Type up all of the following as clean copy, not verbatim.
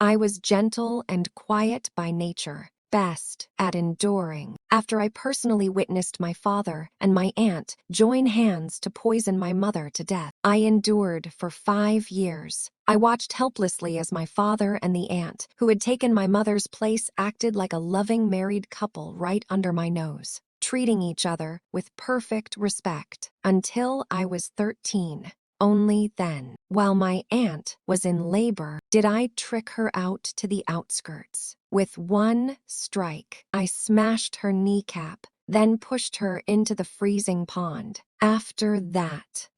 I was gentle and quiet by nature, best at enduring. After I personally witnessed my father and my aunt join hands to poison my mother to death, I endured for 5 years. I watched helplessly as my father and the aunt, who had taken my mother's place, acted like a loving married couple right under my nose, treating each other with perfect respect, until I was 13. Only then, while my aunt was in labor, did I trick her out to the outskirts. With one strike, I smashed her kneecap, then pushed her into the freezing pond. After that,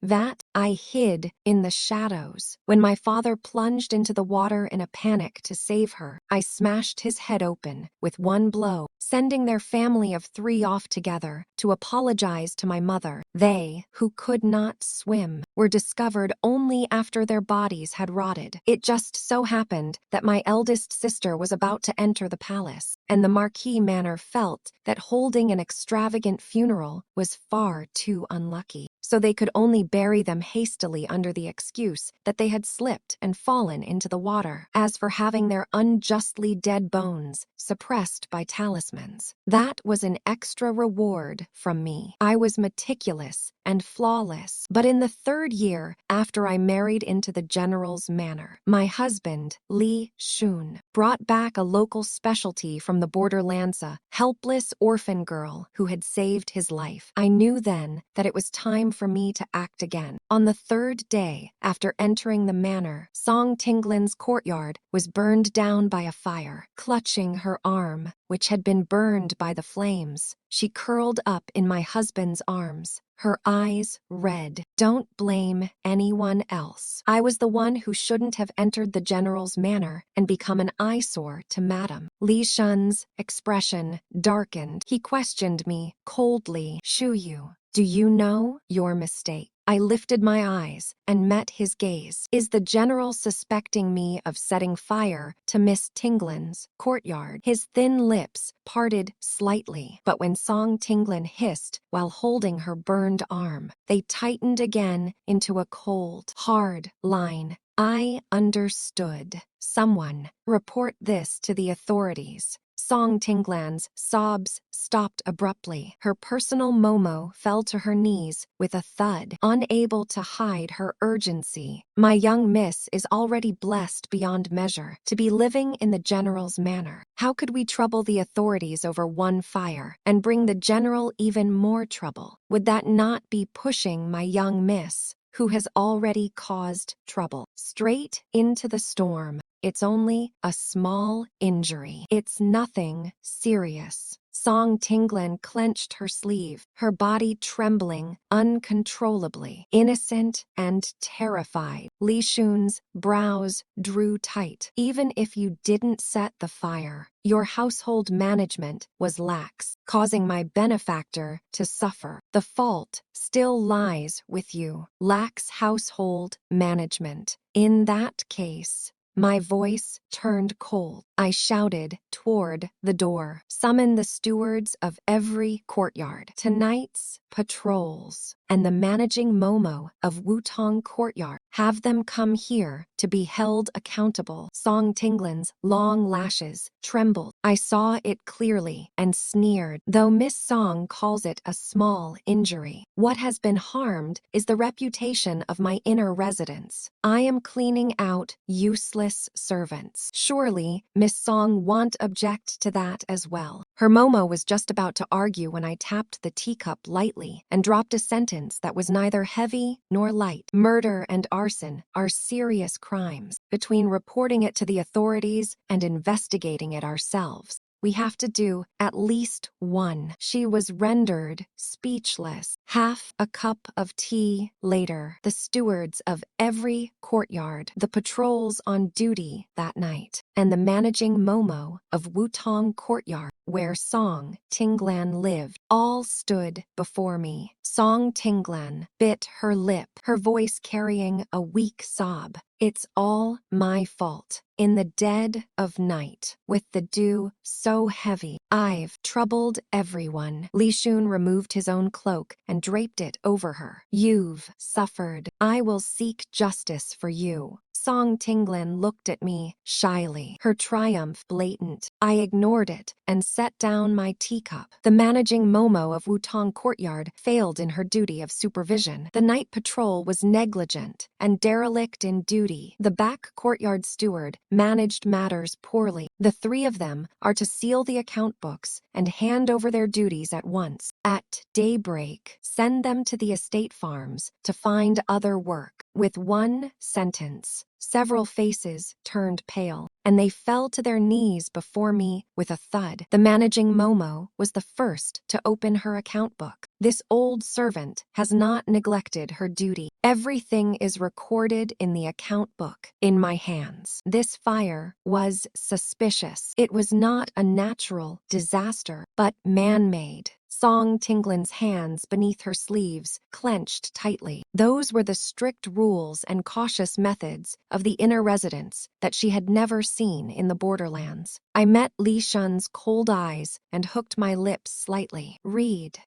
I hid in the shadows. When my father plunged into the water in a panic to save her, I smashed his head open with one blow, sending their family of 3 off together to apologize to my mother. They, who could not swim, were discovered only after their bodies had rotted. It just so happened that my eldest sister was about to enter the palace, and the Marquis Manor felt that holding an extravagant funeral was far too unlucky, so they could only bury them hastily under the excuse that they had slipped and fallen into the water. As for having their unjustly dead bones suppressed by talismans, that was an extra reward from me. I was meticulous and flawless, but in the 3rd year after I married into the general's manor, my husband, Li Xun, brought back a local specialty from the borderlands, a helpless orphan girl who had saved his life. I knew then that it was time for me to act again. On the 3rd day after entering the manor, Song Tinglin's courtyard was burned down by a fire. Clutching her arm, which had been burned by the flames, she curled up in my husband's arms, her eyes red. Don't blame anyone else. I was the one who shouldn't have entered the general's manor and become an eyesore to Madame. Li Xun's expression darkened. He questioned me coldly. "Shu Yu, do you know your mistake?" I lifted my eyes and met his gaze. "Is the general suspecting me of setting fire to Miss Tinglin's courtyard?" His thin lips parted slightly, but when Song Tinglin hissed while holding her burned arm, they tightened again into a cold, hard line. I understood. "Someone report this to the authorities." Song Tinglan's sobs stopped abruptly. Her personal Momo fell to her knees with a thud, unable to hide her urgency. "My young miss is already blessed beyond measure to be living in the general's manor. How could we trouble the authorities over one fire and bring the general even more trouble? Would that not be pushing my young miss, who has already caused trouble, straight into the storm? It's only a small injury. It's nothing serious." Song Tinglin clenched her sleeve, her body trembling uncontrollably. Innocent and terrified, Li Xun's brows drew tight. "Even if you didn't set the fire, your household management was lax, causing my benefactor to suffer. The fault still lies with you. Lax household management. In that case..." My voice turned cold. I shouted toward the door. "Summon the stewards of every courtyard, tonight's patrols, and the managing Momo of Wutong Courtyard. Have them come here to be held accountable." Song Tinglin's long lashes trembled. I saw it clearly and sneered. "Though Miss Song calls it a small injury, what has been harmed is the reputation of my inner residence. I am cleaning out useless servants. Surely Miss Song won't object to that as well." Her Momo was just about to argue when I tapped the teacup lightly and dropped a sentence that was neither heavy nor light. "Murder and arson are serious crimes. Between reporting it to the authorities and investigating it ourselves, we have to do at least one." She was rendered speechless. Half a cup of tea later, the stewards of every courtyard, the patrols on duty that night, and the managing Momo of Wutong Courtyard, where Song Tinglan lived, all stood before me. Song Tinglan bit her lip, her voice carrying a weak sob. It's all my fault. In the dead of night, with the dew so heavy, I've troubled everyone. Li Xun removed his own cloak and draped it over her. You've suffered. I will seek justice for you. Song Tinglan looked at me shyly, her triumph blatant. I ignored it and set down my teacup. The managing Momo of Wutong Courtyard failed in her duty of supervision. The night patrol was negligent and derelict in duty. The back courtyard steward managed matters poorly. The three of them are to seal the account books and hand over their duties at once. At daybreak, send them to the estate farms to find other work. With one sentence, several faces turned pale, and they fell to their knees before me with a thud. The managing Momo was the first to open her account book. This old servant has not neglected her duty. Everything is recorded in the account book in my hands. This fire was suspicious. It was not a natural disaster, but man-made. Song Tinglan's hands beneath her sleeves clenched tightly. Those were the strict rules and cautious methods of the inner residents that she had never seen in the borderlands. I met Li Xun's cold eyes and hooked my lips slightly. Read.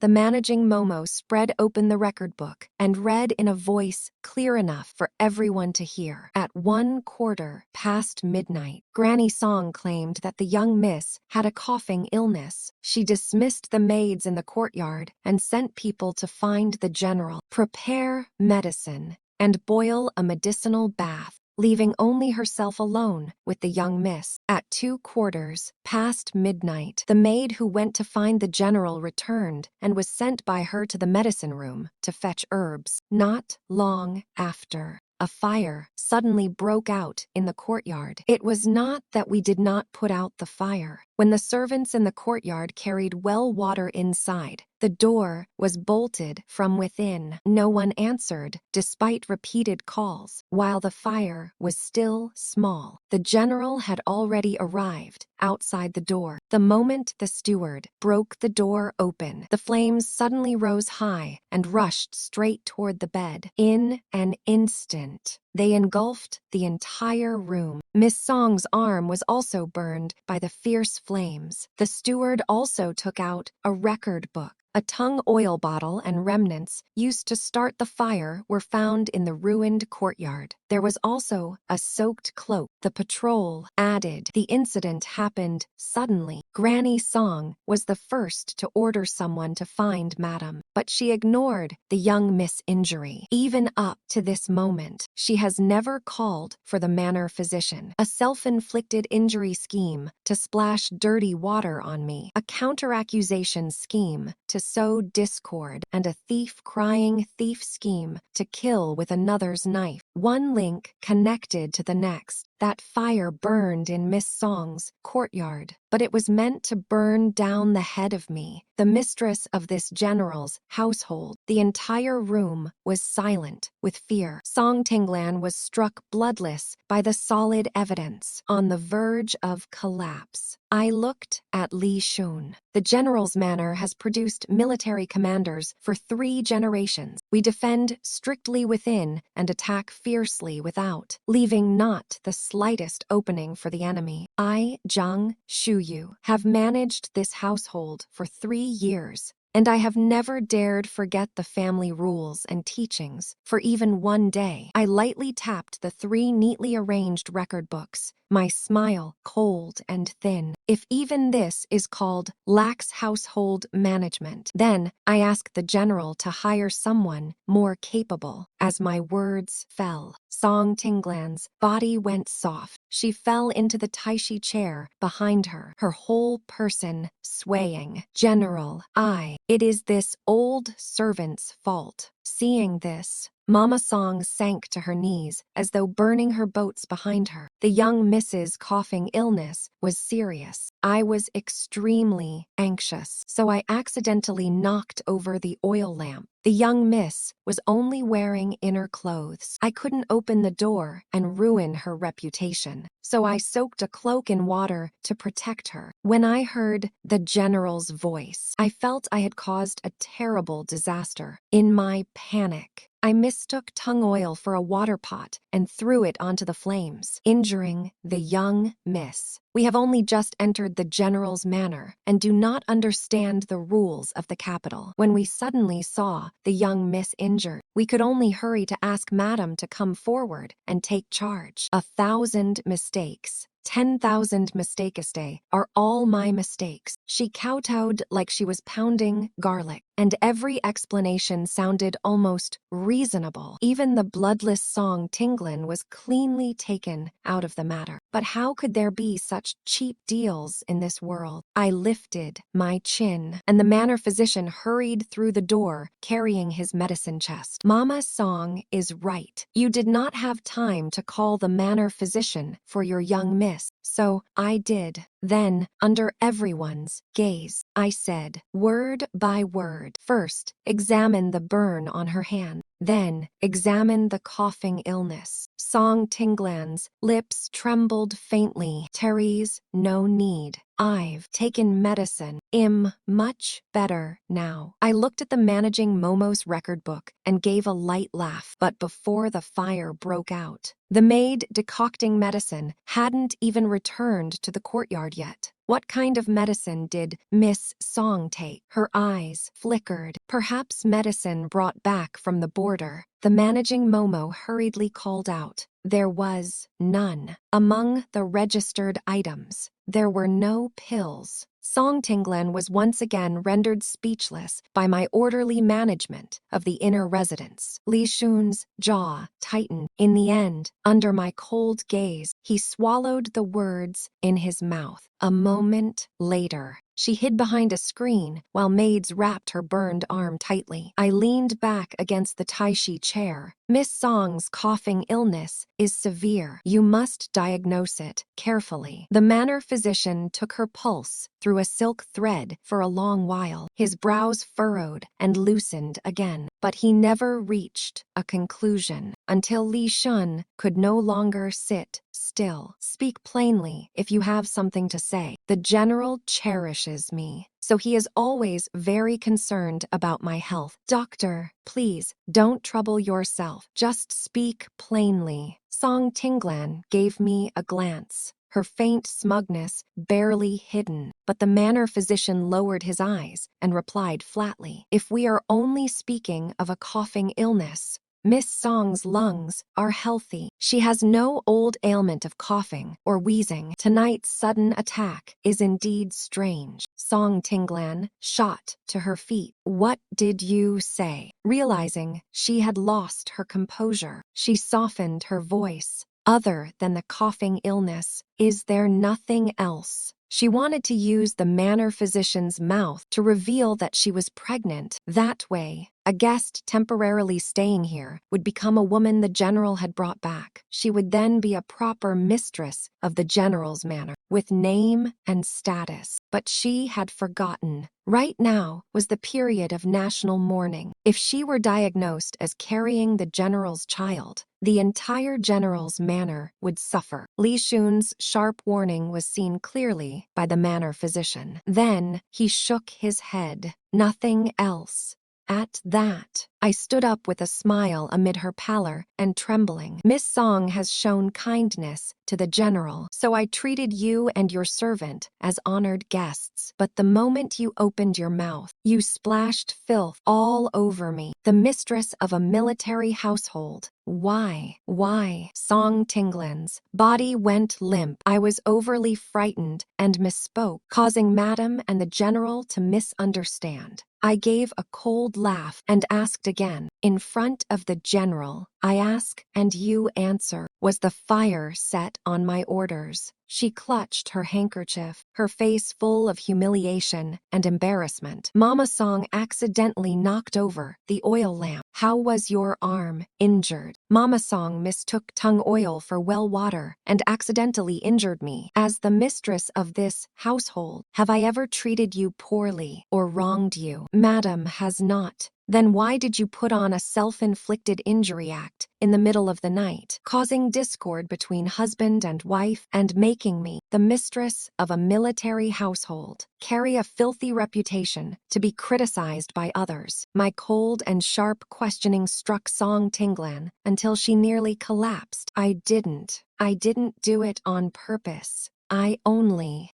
The managing Momo spread open the record book and read in a voice clear enough for everyone to hear. At 1:15 midnight, Granny Song claimed that the young miss had a coughing illness. She dismissed the maids in the courtyard and sent people to find the general, prepare medicine, and boil a medicinal bath, leaving only herself alone with the young miss. At 2:15 midnight, the maid who went to find the general returned and was sent by her to the medicine room to fetch herbs. Not long after, a fire suddenly broke out in the courtyard. It was not that we did not put out the fire. When the servants in the courtyard carried well water inside, the door was bolted from within. No one answered, despite repeated calls. While the fire was still small, the general had already arrived outside the door. The moment the steward broke the door open, the flames suddenly rose high and rushed straight toward the bed. In an instant, they engulfed the entire room. Miss Song's arm was also burned by the fierce flames. The steward also took out a record book. A tung oil bottle and remnants used to start the fire were found in the ruined courtyard. There was also a soaked cloak. The patrol added. The incident happened suddenly. Granny Song was the first to order someone to find Madam, but she ignored the young miss injury. Even up to this moment, she has never called for the manor physician. A self-inflicted injury scheme to splash dirty water on me. A counter-accusation scheme to sow discord, and a thief-crying thief scheme to kill with another's knife. One link connected to the next. That fire burned in Miss Song's courtyard, but it was meant to burn down the head of me, the mistress of this general's household. The entire room was silent with fear. Song Tinglan was struck bloodless by the solid evidence, on the verge of collapse. I looked at Li Xun. The general's manor has produced military commanders for 3 generations. We defend strictly within and attack fiercely without, leaving not the slightest opening for the enemy. I, Zhang Shuyu, have managed this household for 3 years, and I have never dared forget the family rules and teachings for even one day. I lightly tapped the 3 neatly arranged record books, my smile cold and thin. If even this is called lax household management, then I ask the general to hire someone more capable. As my words fell, Song Tinglan's body went soft. She fell into the Taishi chair behind her, her whole person swaying. General, it is this old servant's fault. Seeing this, Mama Song sank to her knees as though burning her boats behind her. The young Mrs. coughing illness was serious. I was extremely anxious, so I accidentally knocked over the oil lamp. The young miss was only wearing inner clothes. I couldn't open the door and ruin her reputation, so I soaked a cloak in water to protect her. When I heard the general's voice, I felt I had caused a terrible disaster. In my panic, I mistook tung oil for a water pot and threw it onto the flames, injuring the young miss. We have only just entered the general's manor and do not understand the rules of the capital. When we suddenly saw the young miss injured, we could only hurry to ask Madam to come forward and take charge. 1,000 mistakes. 10,000 mistakes are all my mistakes. She kowtowed like she was pounding garlic, and every explanation sounded almost reasonable. Even the bloodless song Tinglin was cleanly taken out of the matter. But how could there be such cheap deals in this world? I lifted my chin, and the manor physician hurried through the door carrying his medicine chest. Mama's song is right. You did not have time to call the manor physician for your young miss. So I did. Then, under everyone's gaze, I said, word by word, first, examine the burn on her hand. Then, examine the coughing illness. Song Tinglan's lips trembled faintly. Terry's, no need. I've taken medicine. Much better now. I looked at the managing Momo's record book and gave a light laugh, but before the fire broke out, the maid decocting medicine hadn't even returned to the courtyard yet. What kind of medicine did Miss Song take? Her eyes flickered. Perhaps medicine brought back from the border. The managing Momo hurriedly called out. There was none. Among the registered items, there were no pills. Song Tinglan was once again rendered speechless by my orderly management of the inner residence. Li Xun's jaw tightened. In the end, under my cold gaze, he swallowed the words in his mouth. A moment later, she hid behind a screen while maids wrapped her burned arm tightly. I leaned back against the Taishi chair. Miss Song's coughing illness is severe. You must diagnose it carefully. The manor physician took her pulse through a silk thread for a long while. His brows furrowed and loosened again, but he never reached a conclusion until Li Xun could no longer sit still. Speak plainly if you have something to say. The general cherishes me, so he is always very concerned about my health. Doctor, please, don't trouble yourself. Just speak plainly. Song Tinglan gave me a glance, her faint smugness barely hidden, but the manor physician lowered his eyes and replied flatly, if we are only speaking of a coughing illness, Miss Song's lungs are healthy. She has no old ailment of coughing or wheezing. Tonight's sudden attack is indeed strange. Song Tinglan shot to her feet. What did you say? Realizing she had lost her composure, she softened her voice. Other than the coughing illness, is there nothing else? She wanted to use the manor physician's mouth to reveal that she was pregnant. That way, a guest temporarily staying here would become a woman the general had brought back. She would then be a proper mistress of the general's manor, with name and status. But she had forgotten. Right now was the period of national mourning. If she were diagnosed as carrying the general's child, the entire general's manor would suffer. Li Xun's sharp warning was seen clearly by the manor physician. Then he shook his head. Nothing else. At that, I stood up with a smile amid her pallor and trembling. Miss Song has shown kindness to the general, so I treated you and your servant as honored guests. But the moment you opened your mouth, you splashed filth all over me, the mistress of a military household. Why? Song Tinglan's body went limp. I was overly frightened and misspoke, causing Madam and the general to misunderstand. I gave a cold laugh and asked again. In front of the general, I ask and you answer. Was the fire set on my orders? She clutched her handkerchief, her face full of humiliation and embarrassment. Mama Song accidentally knocked over the oil lamp. How was your arm injured? Mama Song mistook tung oil for well water and accidentally injured me. As the mistress of this household, have I ever treated you poorly or wronged you? Madam has not. Then why did you put on a self-inflicted injury act in the middle of the night, causing discord between husband and wife and making me, the mistress of a military household, carry a filthy reputation to be criticized by others? My cold and sharp questioning struck Song Tinglan until she nearly collapsed. I didn't do it on purpose.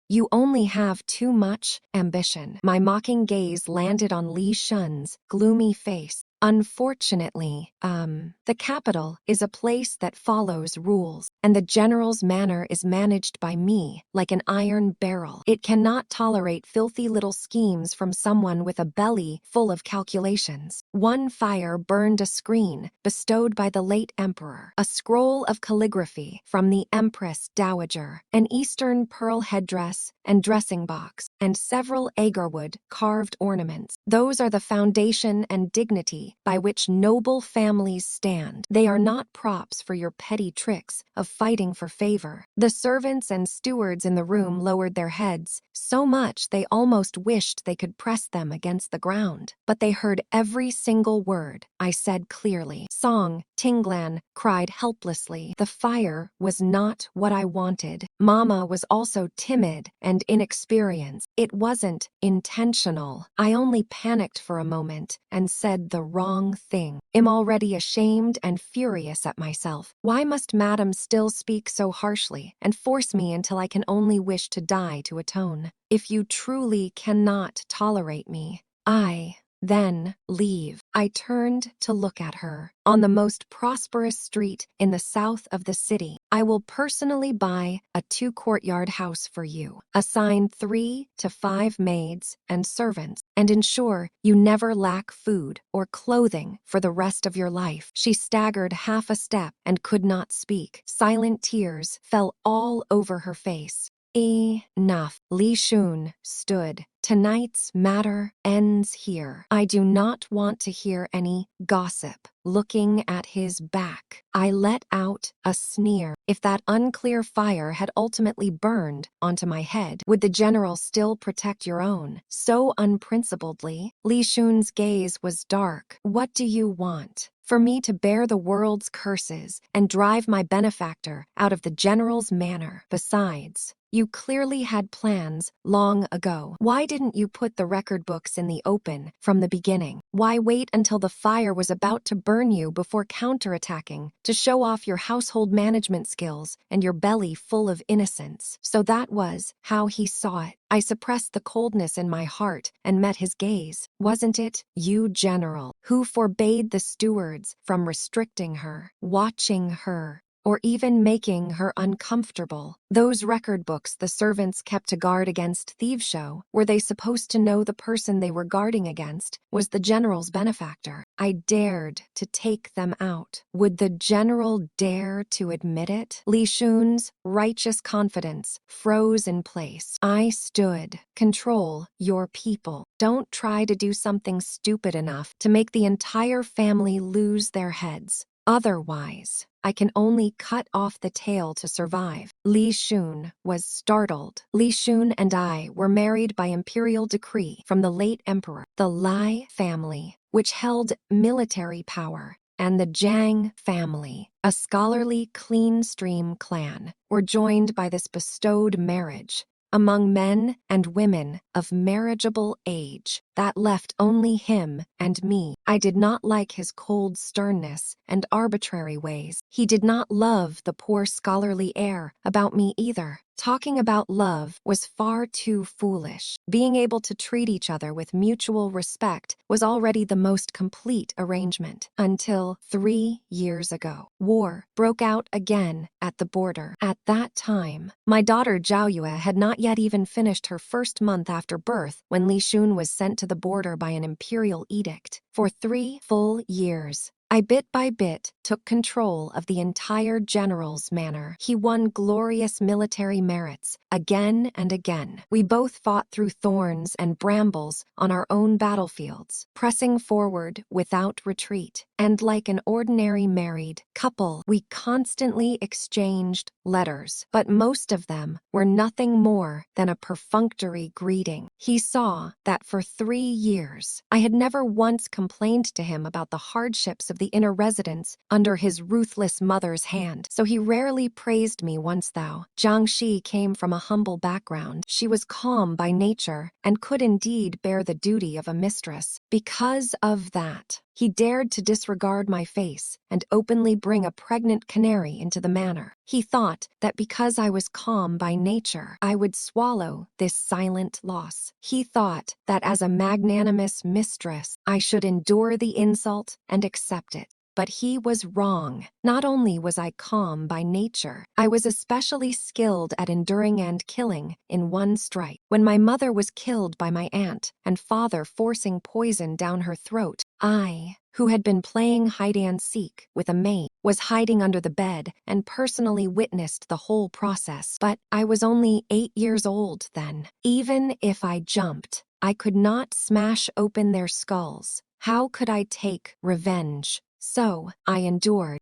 You only have too much ambition. My mocking gaze landed on Li Xun's gloomy face. Unfortunately, the capital is a place that follows rules, and the general's manor is managed by me like an iron barrel. It cannot tolerate filthy little schemes from someone with a belly full of calculations. One fire burned a screen bestowed by the late emperor, a scroll of calligraphy from the Empress Dowager, an Eastern pearl headdress and dressing box, and several agarwood carved ornaments. Those are the foundation and dignity by which noble families stand. They are not props for your petty tricks of fighting for favor. The servants and stewards in the room lowered their heads so much they almost wished they could press them against the ground. But they heard every single word I said clearly. Song Tinglan cried helplessly. The fire was not what I wanted. Mama was also timid and inexperienced. It wasn't intentional. I only panicked for a moment and said the wrong thing. I'm already ashamed and furious at myself. Why must Madam still speak so harshly and force me until I can only wish to die to atone? If you truly cannot tolerate me, then leave. I turned to look at her. On the most prosperous street in the south of the city, I will personally buy a 2-courtyard house for you, assign 3 to 5 maids and servants, and ensure you never lack food or clothing for the rest of your life. She staggered half a step and could not speak. Silent tears fell all over her face. Enough. Li Xun stood. Tonight's matter ends here. I do not want to hear any gossip. Looking at his back, I let out a sneer. If that unclear fire had ultimately burned onto my head, would the general still protect your own? So unprincipledly. Li Xun's gaze was dark. What do you want? For me to bear the world's curses and drive my benefactor out of the general's manor? Besides, you clearly had plans long ago. Why didn't you put the record books in the open from the beginning? Why wait until the fire was about to burn you before counterattacking to show off your household management skills and your belly full of innocence? So that was how he saw it. I suppressed the coldness in my heart and met his gaze. Wasn't it you, General, who forbade the stewards from restricting her, watching her, or even making her uncomfortable? Those record books the servants kept to guard against thieves show, were they supposed to know the person they were guarding against was the general's benefactor? I dared to take them out. Would the general dare to admit it? Li Xun's righteous confidence froze in place. I stood. Control your people. Don't try to do something stupid enough to make the entire family lose their heads. Otherwise, I can only cut off the tail to survive. Li Xun was startled. Li Xun and I were married by imperial decree from the late emperor. The Li family, which held military power, and the Zhang family, a scholarly clean-stream clan, were joined by this bestowed marriage. Among men and women of marriageable age, that left only him and me. I did not like his cold sternness and arbitrary ways. He did not love the poor scholarly air about me either. Talking about love was far too foolish. Being able to treat each other with mutual respect was already the most complete arrangement. Until 3 years ago, war broke out again at the border. At that time, my daughter Zhaoyue had not yet even finished her first month after birth when Li Xun was sent to the border by an imperial edict. For 3 full years, I bit by bit took control of the entire general's manor. He won glorious military merits again and again. We both fought through thorns and brambles on our own battlefields, pressing forward without retreat. And like an ordinary married couple, we constantly exchanged letters, but most of them were nothing more than a perfunctory greeting. He saw that for 3 years, I had never once complained to him about the hardships of the inner residence under his ruthless mother's hand, so he rarely praised me once thou. Jiang Shi came from a humble background. She was calm by nature and could indeed bear the duty of a mistress. Because of that, he dared to disregard my face and openly bring a pregnant canary into the manor. He thought that because I was calm by nature, I would swallow this silent loss. He thought that as a magnanimous mistress, I should endure the insult and accept it. But he was wrong. Not only was I calm by nature, I was especially skilled at enduring and killing in one strike. When my mother was killed by my aunt and father forcing poison down her throat, I, who had been playing hide-and-seek with a maid, was hiding under the bed and personally witnessed the whole process. But I was only 8 years old then. Even if I jumped, I could not smash open their skulls. How could I take revenge? So, I endured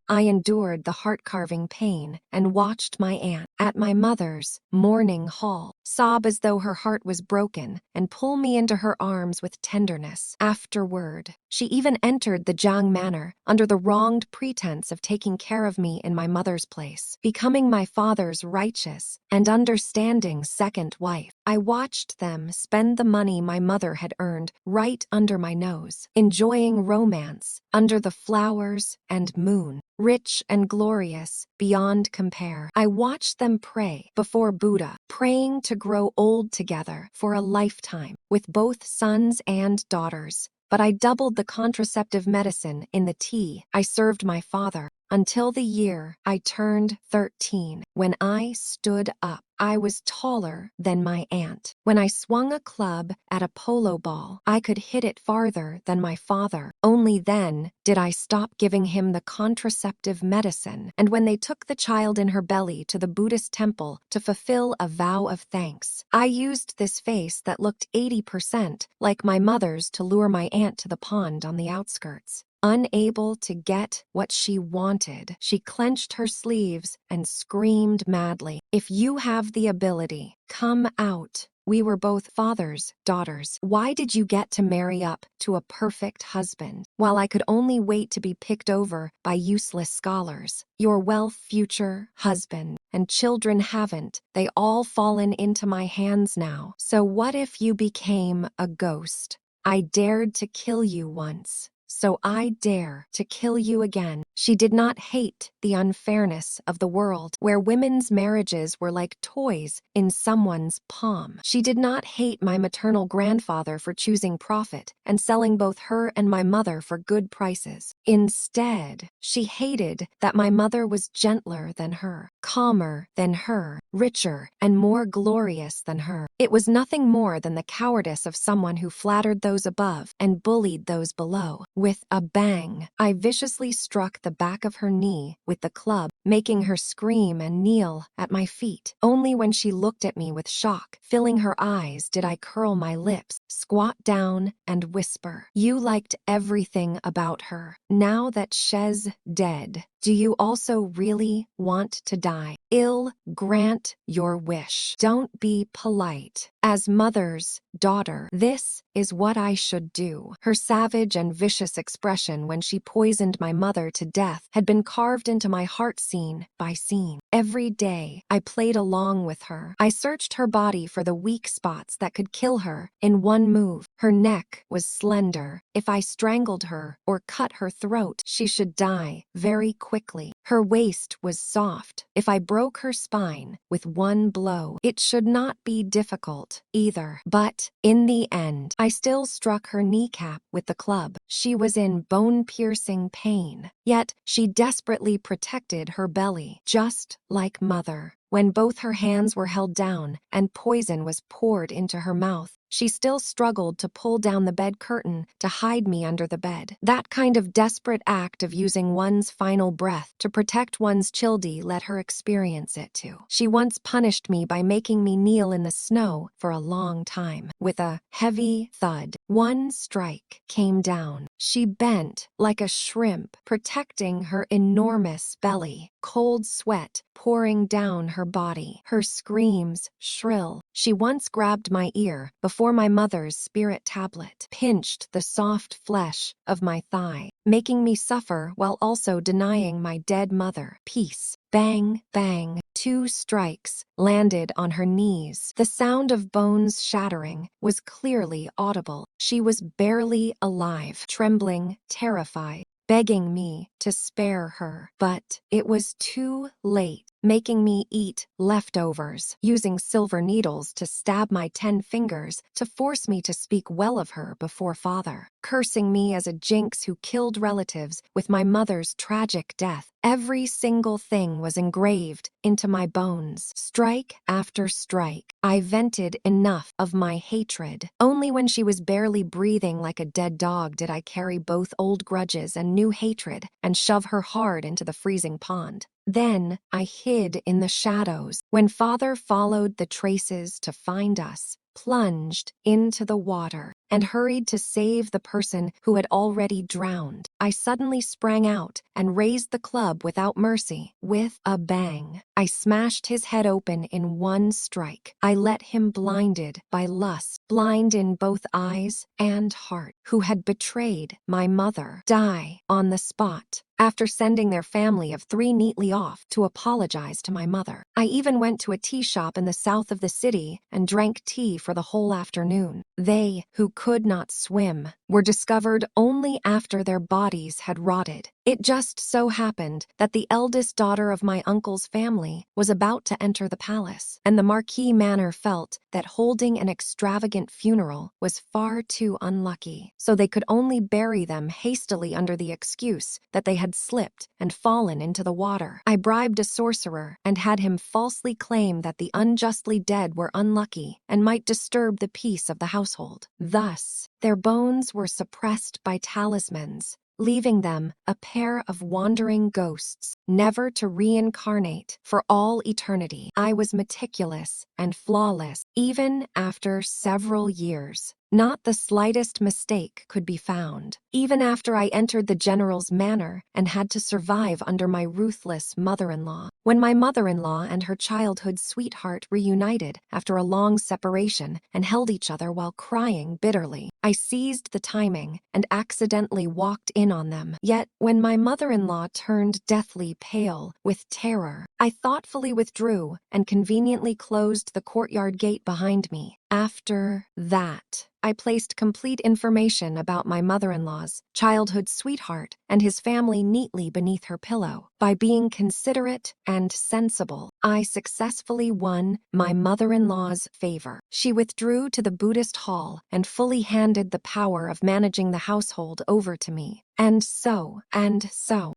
the heart-carving pain and watched my aunt, at my mother's mourning hall, sob as though her heart was broken and pull me into her arms with tenderness. Afterward, she even entered the Jiang manor under the wronged pretense of taking care of me in my mother's place, becoming my father's righteous and understanding second wife. I watched them spend the money my mother had earned right under my nose, enjoying romance under the flowers and moon, rich and glorious beyond compare. I watched them pray before Buddha, praying to grow old together for a lifetime, with both sons and daughters. But I doubled the contraceptive medicine in the tea I served my father until the year I turned 13. When I stood up, I was taller than my aunt. When I swung a club at a polo ball, I could hit it farther than my father. Only then did I stop giving him the contraceptive medicine. And when they took the child in her belly to the Buddhist temple to fulfill a vow of thanks, I used this face that looked 80% like my mother's to lure my aunt to the pond on the outskirts. Unable to get what she wanted, she clenched her sleeves and screamed madly, "If you have the ability, come out. We were both father's daughters. Why did you get to marry up to a perfect husband, while I could only wait to be picked over by useless scholars? Your future husband and children haven't. They all fallen into my hands now. So what if you became a ghost? I dared to kill you once, so I dare to kill you again." She did not hate the unfairness of the world, where women's marriages were like toys in someone's palm. She did not hate my maternal grandfather for choosing profit and selling both her and my mother for good prices. Instead, she hated that my mother was gentler than her, calmer than her, richer and more glorious than her. It was nothing more than the cowardice of someone who flattered those above and bullied those below. With a bang, I viciously struck the back of her knee with the club, making her scream and kneel at my feet. Only when she looked at me with shock, filling her eyes, did I curl my lips, squat down, and whisper, "You liked everything about her. Now that she's dead, do you also really want to die? I'll grant your wish. Don't be polite. As mother's daughter, this is what I should do." Her savage and vicious expression when she poisoned my mother to death had been carved into my heart scene by scene. Every day, I played along with her. I searched her body for the weak spots that could kill her in one move. Her neck was slender. If I strangled her or cut her throat, she should die very quickly. Her waist was soft. If I broke her spine with one blow, it should not be difficult either. But in the end, I still struck her kneecap with the club. She was in bone-piercing pain, yet she desperately protected her belly, just like mother. When both her hands were held down and poison was poured into her mouth, she still struggled to pull down the bed curtain to hide me under the bed. That kind of desperate act of using one's final breath to protect one's childee let her experience it too. She once punished me by making me kneel in the snow for a long time. With a heavy thud, one strike came down. She bent like a shrimp, protecting her enormous belly, cold sweat pouring down her body, her screams shrill. She once grabbed my ear before my mother's spirit tablet, pinched the soft flesh of my thigh, making me suffer while also denying my dead mother peace. Bang, bang, 2 strikes landed on her knees. The sound of bones shattering was clearly audible. She was barely alive, trembling, terrified, begging me to spare her. But it was too late, making me eat leftovers, using silver needles to stab my 10 fingers to force me to speak well of her before father, cursing me as a jinx who killed relatives with my mother's tragic death. Every single thing was engraved into my bones. Strike after strike, I vented enough of my hatred. Only when she was barely breathing like a dead dog did I carry both old grudges and new hatred and shove her hard into the freezing pond. Then I hid in the shadows. When father followed the traces to find us, plunged into the water, and hurried to save the person who had already drowned, I suddenly sprang out and raised the club without mercy. With a bang, I smashed his head open in one strike. I let him, blinded by lust, blind in both eyes and heart, who had betrayed my mother, die on the spot. After sending their family of 3 neatly off to apologize to my mother, I even went to a tea shop in the south of the city and drank tea for the whole afternoon. They, who could not swim, were discovered only after their bodies had rotted. It just so happened that the eldest daughter of my uncle's family was about to enter the palace, and the Marquis Manor felt that holding an extravagant funeral was far too unlucky, so they could only bury them hastily under the excuse that they had slipped and fallen into the water. I bribed a sorcerer and had him falsely claim that the unjustly dead were unlucky and might disturb the peace of the household. Thus, their bones were suppressed by talismans, leaving them a pair of wandering ghosts, never to reincarnate for all eternity. I was meticulous and flawless, even after several years. Not the slightest mistake could be found. Even after I entered the general's manor and had to survive under my ruthless mother-in-law. When my mother-in-law and her childhood sweetheart reunited after a long separation and held each other while crying bitterly, I seized the timing and accidentally walked in on them. Yet, when my mother-in-law turned deathly pale with terror, I thoughtfully withdrew and conveniently closed the courtyard gate behind me. After that, I placed complete information about my mother-in-law's childhood sweetheart and his family neatly beneath her pillow. By being considerate and sensible, I successfully won my mother-in-law's favor. She withdrew to the Buddhist hall and fully handed the power of managing the household over to me. And so,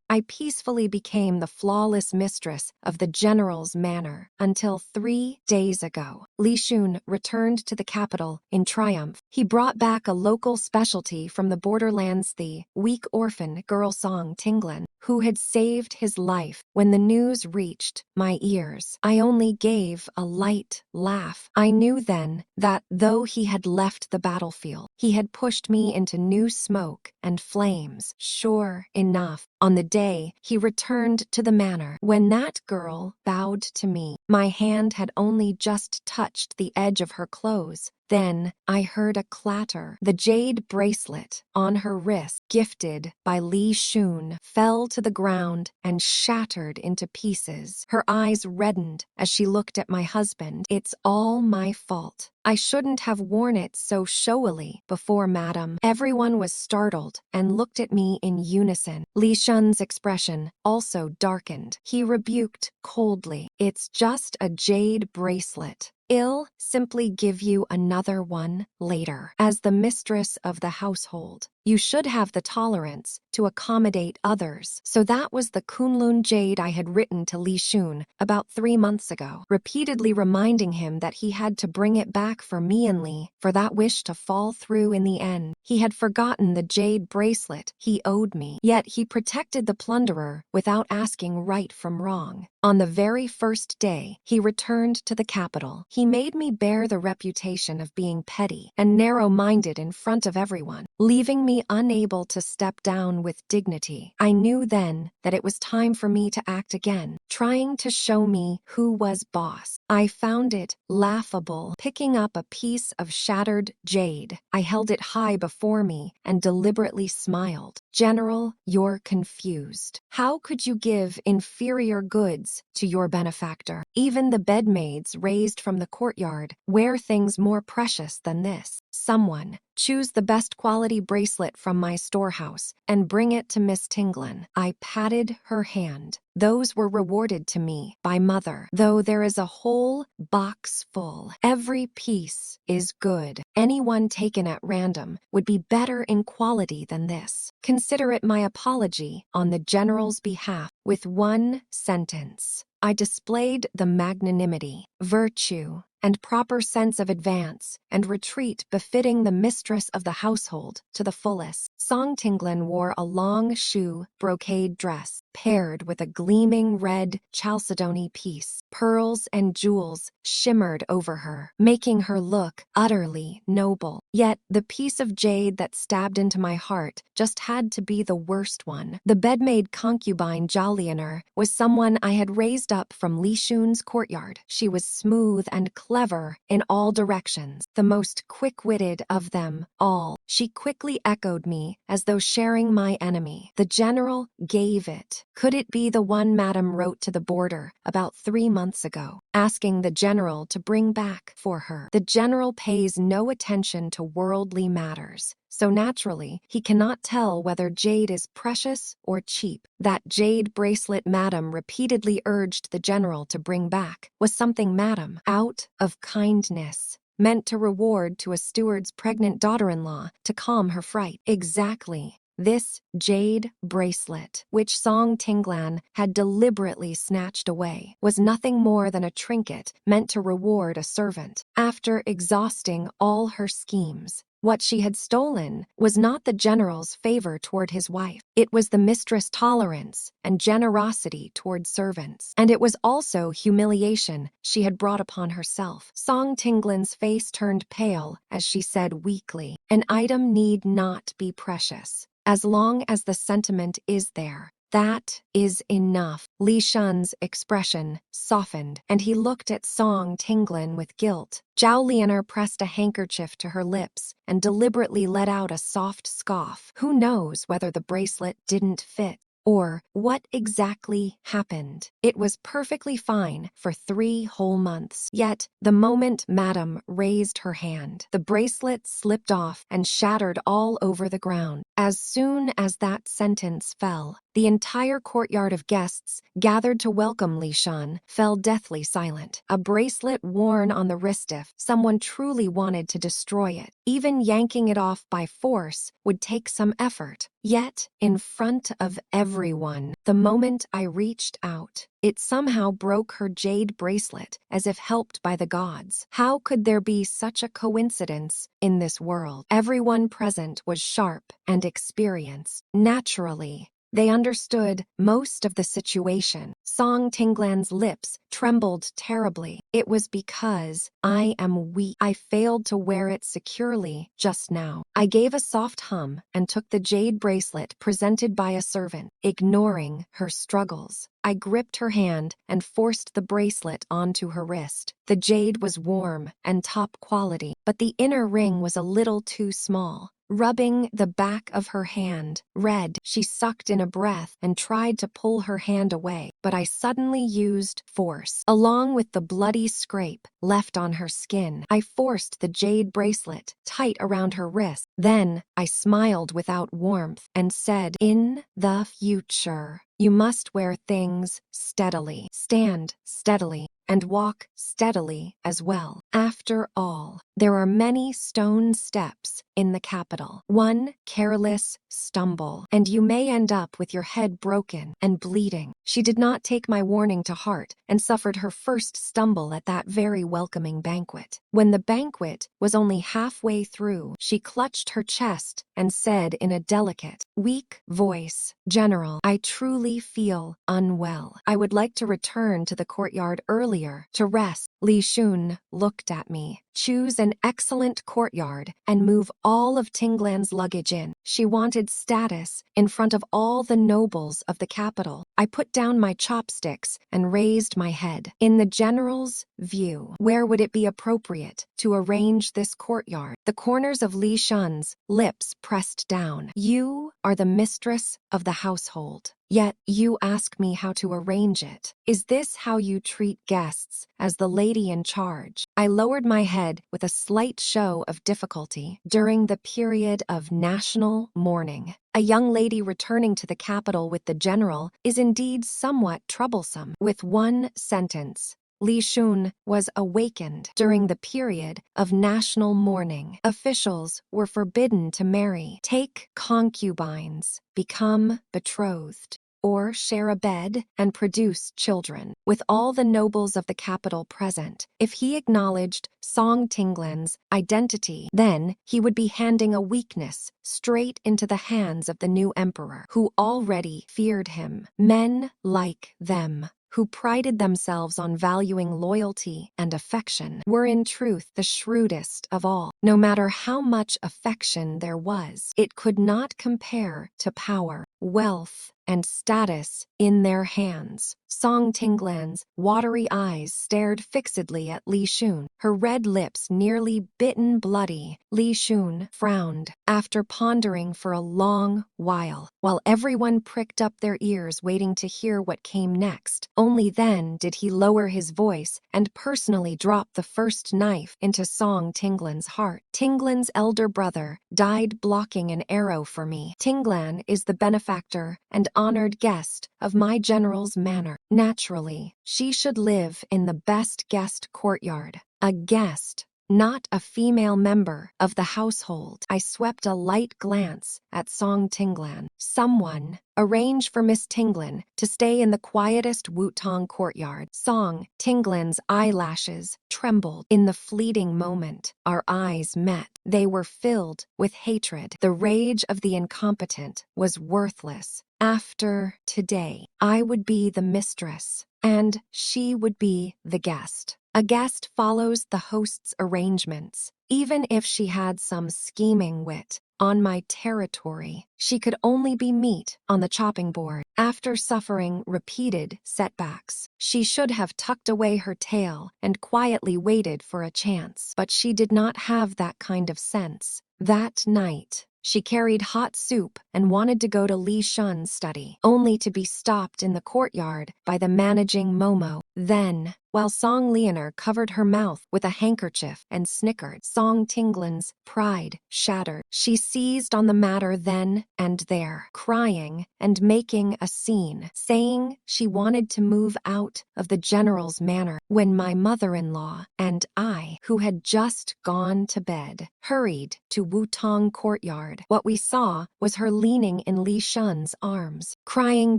I peacefully became the flawless mistress of the general's manor until 3 days ago. Li Xun returned to the capital in triumph. He brought back a local specialty from the borderlands, the weak orphan girl song Tinglan, who had saved his life. When the news reached my ears, I only gave a light laugh. I knew then that though he had left the battlefield, he had pushed me into new smoke and flames. Sure enough, on the day he returned to the manor, when that girl bowed to me, my hand had only just touched the edge of her clothes. Then I heard a clatter. The jade bracelet on her wrist, gifted by Li Xun, fell to the ground and shattered into pieces. Her eyes reddened as she looked at my husband. It's all my fault. I shouldn't have worn it so showily before, madam. Everyone was startled and looked at me in unison. Li Xun's expression also darkened. He rebuked coldly. It's just a jade bracelet. I'll simply give you another one later. As the mistress of the household, You should have the tolerance to accommodate others. So that was the Kunlun jade I had written to Li Xun about 3 months ago, repeatedly reminding him that he had to bring it back for me and Li, for that wish to fall through in the end. He had forgotten the jade bracelet he owed me, yet he protected the plunderer without asking right from wrong. On the very first day he returned to the capital, he made me bear the reputation of being petty and narrow-minded in front of everyone, leaving me unable to step down with dignity. I knew then that it was time for me to act again, trying to show me who was boss. I found it laughable, picking up a piece of shattered jade. I held it high before me and deliberately smiled. General, you're confused. How could you give inferior goods to your benefactor? Even the bedmaids raised from the courtyard wear things more precious than this. Someone, choose the best quality bracelet from my storehouse and bring it to Miss Tinglin. I patted her hand. Those were rewarded to me by Mother, though there is a whole box full. Every piece is good. Anyone taken at random would be better in quality than this. Consider it my apology on the General's behalf. With one sentence, I displayed the magnanimity, virtue, and proper sense of advance and retreat befitting the mistress of the household to the fullest. Song Tinglin wore a long shoe brocade dress paired with a gleaming red chalcedony piece. Pearls and jewels shimmered over her, making her look utterly noble. Yet the piece of jade that stabbed into my heart just had to be the worst one. The bedmaid concubine Jolioner was someone I had raised up from Li Xun's courtyard. She was smooth and clever in all directions, the most quick-witted of them all. She quickly echoed me as though sharing my enemy. The general gave it. Could it be the one Madame wrote to the border about 3 months ago, asking the general to bring back for her? The general pays no attention to worldly matters, so naturally he cannot tell whether jade is precious or cheap. That jade bracelet Madame repeatedly urged the general to bring back was something Madame, out of kindness, meant to reward to a steward's pregnant daughter-in-law to calm her fright. Exactly. This jade bracelet, which Song Tinglan had deliberately snatched away, was nothing more than a trinket meant to reward a servant. After exhausting all her schemes, what she had stolen was not the general's favor toward his wife. It was the mistress' tolerance and generosity toward servants. And it was also humiliation she had brought upon herself. Song Tinglin's face turned pale as she said weakly, "An item need not be precious. As long as the sentiment is there, that is enough." Li Shun's expression softened, and he looked at Song Tinglin with guilt. Zhao Lianer pressed a handkerchief to her lips and deliberately let out a soft scoff. Who knows whether the bracelet didn't fit, or what exactly happened? It was perfectly fine for 3 whole months. Yet, the moment Madame raised her hand, the bracelet slipped off and shattered all over the ground. As soon as that sentence fell, the entire courtyard of guests gathered to welcome Li Xun fell deathly silent. A bracelet worn on the wrist, if someone truly wanted to destroy it, even yanking it off by force would take some effort. Yet, in front of everyone, the moment I reached out, it somehow broke her jade bracelet as if helped by the gods. How could there be such a coincidence in this world? Everyone present was sharp and experienced. Naturally, they understood most of the situation. Song Tinglan's lips trembled terribly. It was because I am weak. I failed to wear it securely just now. I gave a soft hum and took the jade bracelet presented by a servant, ignoring her struggles. I gripped her hand and forced the bracelet onto her wrist. The jade was warm and top quality, but the inner ring was a little too small. Rubbing the back of her hand red, she sucked in a breath and tried to pull her hand away, but I suddenly used force. Along with the bloody scrape left on her skin, I forced the jade bracelet tight around her wrist. Then I smiled without warmth and said, "In the future, you must wear things steadily, stand steadily, and walk steadily as well. After all, there are many stone steps in the capital. One careless stumble, and you may end up with your head broken and bleeding. She did not take my warning to heart and suffered her first stumble at that very welcoming banquet. When the banquet was only halfway through, she clutched her chest and said in a delicate, weak voice, "General, I truly feel unwell. I would like to return to the courtyard earlier to rest." Li Xun looked at me. "Choose an excellent courtyard and move all of Tinglan's luggage in." She wanted status in front of all the nobles of the capital. I put down my chopsticks and raised my head. In the general's view, where would it be appropriate to arrange this courtyard? The corners of Li Shun's lips pressed down. "You are the mistress of the household. Yet you ask me how to arrange it. Is this how you treat guests as the lady in charge?" I lowered my head with a slight show of difficulty. During the period of national mourning, a young lady returning to the capital with the general is indeed somewhat troublesome. With one sentence, Li Xun was awakened. During the period of national mourning, officials were forbidden to marry, take concubines, become betrothed, or share a bed and produce children. With all the nobles of the capital present, if he acknowledged Song Tinglan's identity, then he would be handing a weakness straight into the hands of the new emperor, who already feared him. Men like them, who prided themselves on valuing loyalty and affection, were in truth the shrewdest of all. No matter how much affection there was, it could not compare to power, wealth, and status in their hands. Song Tinglan's watery eyes stared fixedly at Li Xun, her red lips nearly bitten bloody. Li Xun frowned, after pondering for a long while everyone pricked up their ears waiting to hear what came next. Only then did he lower his voice and personally drop the first knife into Song Tinglan's heart. "Tinglan's elder brother died blocking an arrow for me. Tinglan is the benefactor and honored guest of my general's manor. Naturally, she should live in the best guest courtyard. A guest, not a female member of the household." I swept a light glance at Song Tinglan. "Someone, arrange for Miss Tinglan to stay in the quietest Wutong courtyard." Song Tinglan's eyelashes trembled. In the fleeting moment our eyes met, they were filled with hatred. The rage of the incompetent was worthless. After today, I would be the mistress, and she would be the guest. A guest follows the host's arrangements. Even if she had some scheming wit, on my territory, she could only be meat on the chopping board. After suffering repeated setbacks, she should have tucked away her tail and quietly waited for a chance. But she did not have that kind of sense. That night, she carried hot soup and wanted to go to Li Shun's study, only to be stopped in the courtyard by the managing Momo. Then, while Song Leonor covered her mouth with a handkerchief and snickered, Song Tinglan's pride shattered. She seized on the matter then and there, crying and making a scene, saying she wanted to move out of the general's manor. When my mother-in-law and I, who had just gone to bed, hurried to Wutong courtyard, what we saw was her leaning in Li Shun's arms, crying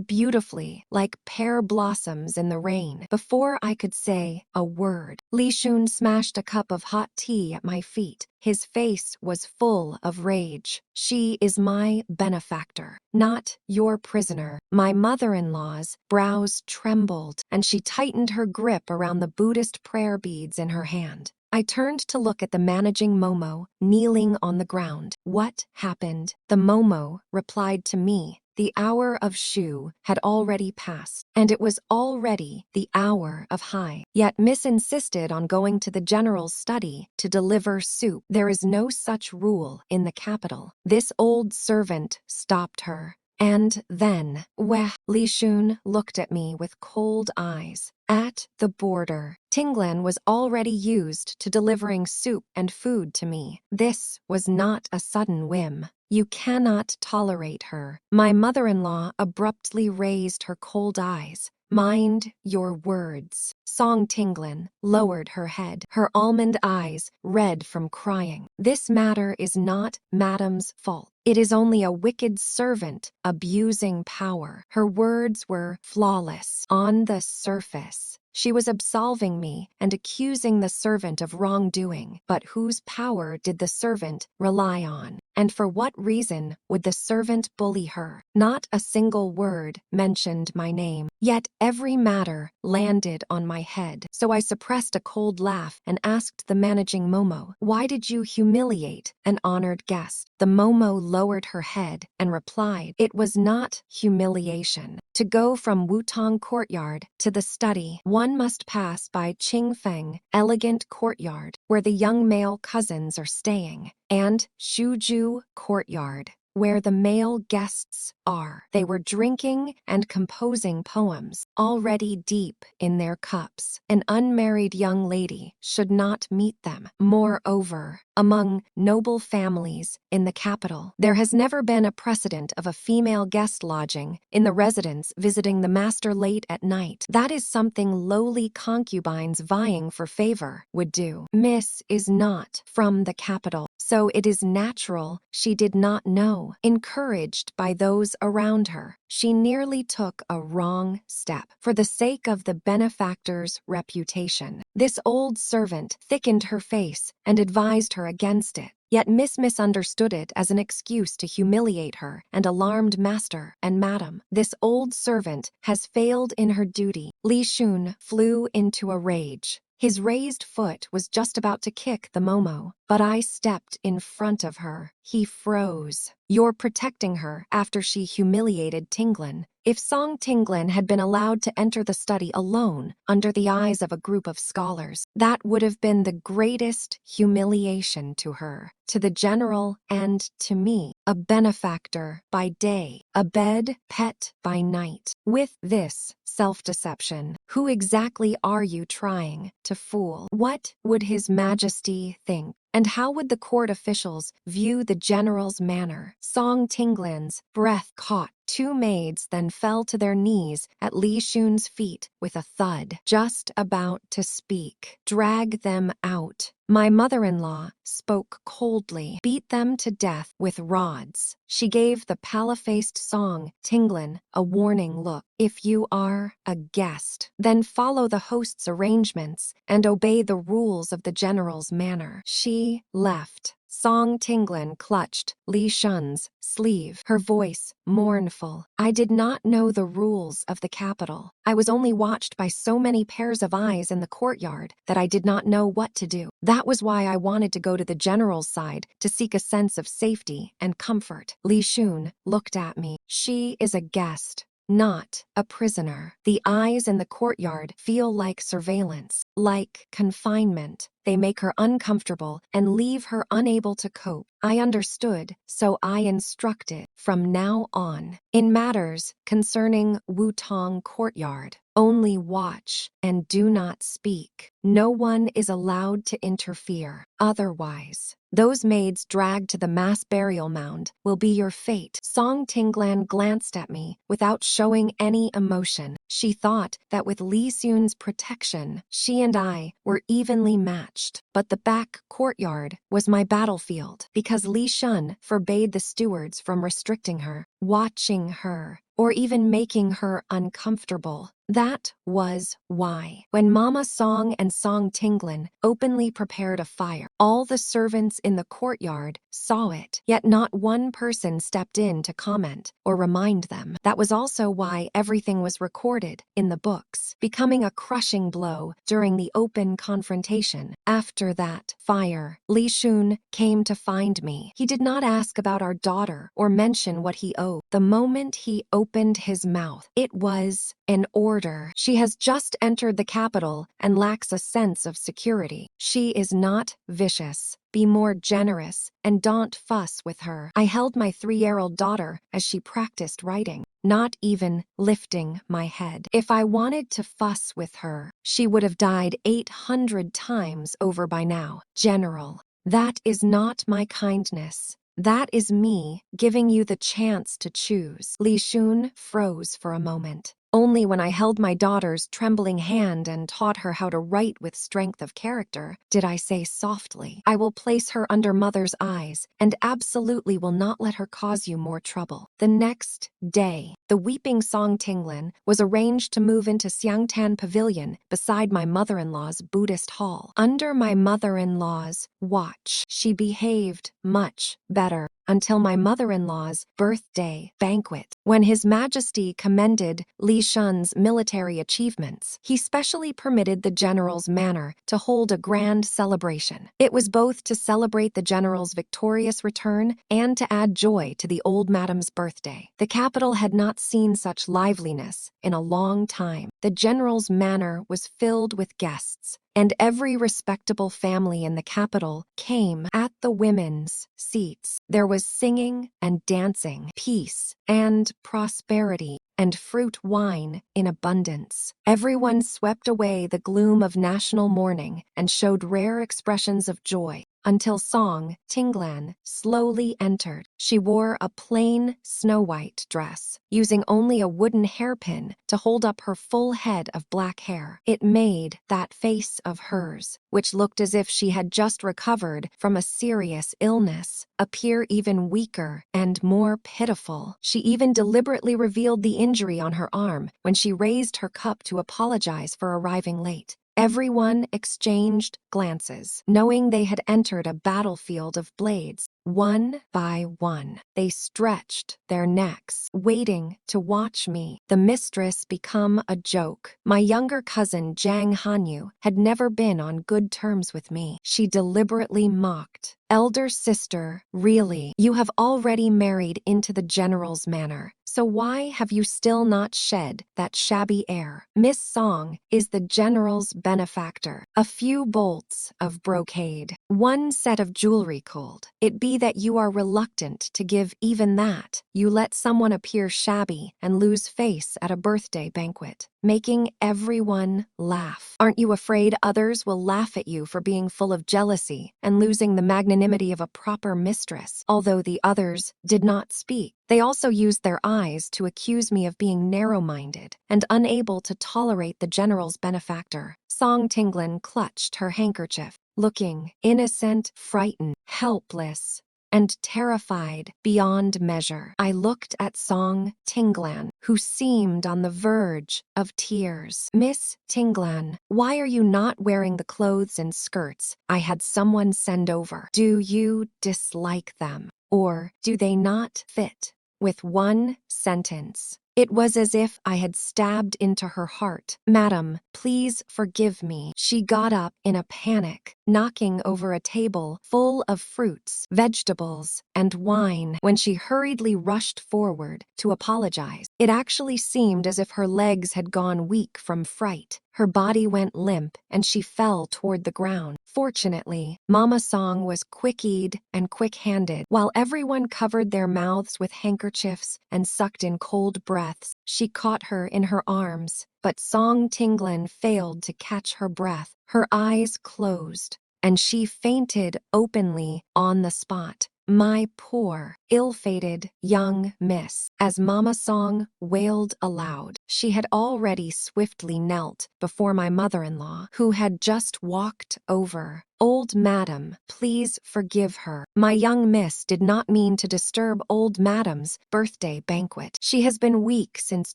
beautifully like pear blossoms in the rain. Before I could say a word, Li Xun smashed a cup of hot tea at my feet. His face was full of rage. "She is my benefactor, not your prisoner." My mother-in-law's brows trembled, and she tightened her grip around the Buddhist prayer beads in her hand. I turned to look at the managing Momo, kneeling on the ground. "What happened?" The Momo replied to me. The hour of Shu had already passed, and it was already the hour of Hai. Yet Miss insisted on going to the general's study to deliver soup. There is no such rule in the capital. This old servant stopped her. And then, Li Xun looked at me with cold eyes. At the border, Tinglan was already used to delivering soup and food to me. This was not a sudden whim. "You cannot tolerate her." My mother-in-law abruptly raised her cold eyes. Mind your words. Song Tinglin lowered her head, her almond eyes red from crying. This matter is not Madam's fault. It is only a wicked servant abusing power. Her words were flawless. On the surface, she was absolving me and accusing the servant of wrongdoing. But whose power did the servant rely on? And for what reason would the servant bully her? Not a single word mentioned my name. Yet every matter landed on my head. So I suppressed a cold laugh and asked the managing Momo, "Why did you humiliate an honored guest?" The Momo lowered her head and replied, "It was not humiliation. To go from Wutong Courtyard to the study, one must pass by Qingfeng Elegant Courtyard, where the young male cousins are staying, and Shuju Courtyard, where the male guests are. They were drinking and composing poems, already deep in their cups. An unmarried young lady should not meet them. Moreover, among noble families in the capital, there has never been a precedent of a female guest lodging in the residence visiting the master late at night. That is something lowly concubines vying for favor would do. Miss is not from the capital, so it is natural she did not know. Encouraged by those around her, she nearly took a wrong step for the sake of the benefactor's reputation. This old servant thickened her face and advised her against it. Yet Miss misunderstood it as an excuse to humiliate her and alarmed master and madam. This old servant has failed in her duty. Li Xun flew into a rage. His raised foot was just about to kick the Momo, but I stepped in front of her. He froze. "You're protecting her after she humiliated Tinglin." If Song Tinglin had been allowed to enter the study alone under the eyes of a group of scholars, that would have been the greatest humiliation to her, to the general, and to me. A benefactor by day, a bed pet by night. With this self-deception, who exactly are you trying to fool? What would His Majesty think? And how would the court officials view the general's manner? Song Tinglin's breath caught. Two maids then fell to their knees at Li Xun's feet with a thud. Just about to speak. "Drag them out." My mother-in-law spoke coldly. "Beat them to death with rods." She gave the pale-faced Song Tinglin a warning look. "If you are a guest, then follow the host's arrangements and obey the rules of the general's manor." She left. Song Tinglin clutched Li Xun's sleeve, her voice mournful. "I did not know the rules of the capital. I was only watched by so many pairs of eyes in the courtyard that I did not know what to do. That was why I wanted to go to the general's side to seek a sense of safety and comfort." Li Xun looked at me. "She is a guest, not a prisoner. The eyes in the courtyard feel like surveillance, like confinement. They make her uncomfortable and leave her unable to cope." I understood, so I instructed. "From now on, in matters concerning Wutong Courtyard, only watch and do not speak. No one is allowed to interfere. Otherwise, those maids dragged to the mass burial mound will be your fate." Song Tinglan glanced at me without showing any emotion. She thought that with Li Xun's protection, she and I were evenly matched. But the back courtyard was my battlefield, because Li Xun forbade the stewards from restricting her, watching her, or even making her uncomfortable. That was why, when Mama Song and Song Tinglin openly prepared a fire, all the servants in the courtyard saw it, yet not one person stepped in to comment or remind them. That was also why everything was recorded in the books, becoming a crushing blow during the open confrontation. After that fire, Li Xun came to find me. He did not ask about our daughter or mention what he owed. The moment he opened his mouth, it was an order. "She has just entered the capital and lacks a sense of security. She is not vicious. Be more generous and don't fuss with her." I held my 3-year-old daughter as she practiced writing, not even lifting my head. If I wanted to fuss with her, she would have died 800 times over by now. "General, that is not my kindness. That is me giving you the chance to choose." Li Xun froze for a moment. Only when I held my daughter's trembling hand and taught her how to write with strength of character did I say softly, "I will place her under mother's eyes and absolutely will not let her cause you more trouble." The next day, the weeping Song Tinglin was arranged to move into Xiangtan Pavilion beside my mother-in-law's Buddhist hall. Under my mother-in-law's watch, she behaved much better until my mother-in-law's birthday banquet. When His Majesty commended Li Xun's military achievements, he specially permitted the general's manor to hold a grand celebration. It was both to celebrate the general's victorious return and to add joy to the old madam's birthday. The capital had not seen such liveliness in a long time. The general's manor was filled with guests, and every respectable family in the capital came at the women's seats. There was singing and dancing, peace and prosperity, and fruit wine in abundance. Everyone swept away the gloom of national mourning and showed rare expressions of joy until Song Tinglan slowly entered. She wore a plain snow-white dress, using only a wooden hairpin to hold up her full head of black hair. It made that face of hers, which looked as if she had just recovered from a serious illness, appear even weaker and more pitiful. She even deliberately revealed the injury on her arm when she raised her cup to apologize for arriving late. Everyone exchanged glances, knowing they had entered a battlefield of blades. One by one, they stretched their necks, waiting to watch me, the mistress, become a joke. My younger cousin, Zhang Hanyu, had never been on good terms with me. She deliberately mocked. "Elder sister, really, you have already married into the general's manor, so why have you still not shed that shabby air? Miss Song is the general's benefactor." A few bolts of brocade, one set of jewelry cold. It be that you are reluctant to give even that. You let someone appear shabby and lose face at a birthday banquet, making everyone laugh. Aren't you afraid others will laugh at you for being full of jealousy and losing the magnanimity of a proper mistress? Although the others did not speak, they also used their eyes to accuse me of being narrow-minded and unable to tolerate the general's benefactor. Song Tinglin clutched her handkerchief, looking innocent, frightened, helpless, and terrified beyond measure. I looked at Song Tinglan, who seemed on the verge of tears. "Miss Tinglan, why are you not wearing the clothes and skirts I had someone send over? Do you dislike them, or do they not fit?" With one sentence, it was as if I had stabbed into her heart. "Madam, please forgive me." She got up in a panic, knocking over a table full of fruits, vegetables, and wine. When she hurriedly rushed forward to apologize, it actually seemed as if her legs had gone weak from fright. Her body went limp and she fell toward the ground. Fortunately, Mama Song was quick-eyed and quick-handed. While everyone covered their mouths with handkerchiefs and sucked in cold breaths, she caught her in her arms, but Song Tinglan failed to catch her breath. Her eyes closed, and she fainted openly on the spot. My poor, ill-fated young miss. As Mama Song wailed aloud, she had already swiftly knelt before my mother-in-law, who had just walked over. "Old madam, please forgive her. My young miss did not mean to disturb old madam's birthday banquet. She has been weak since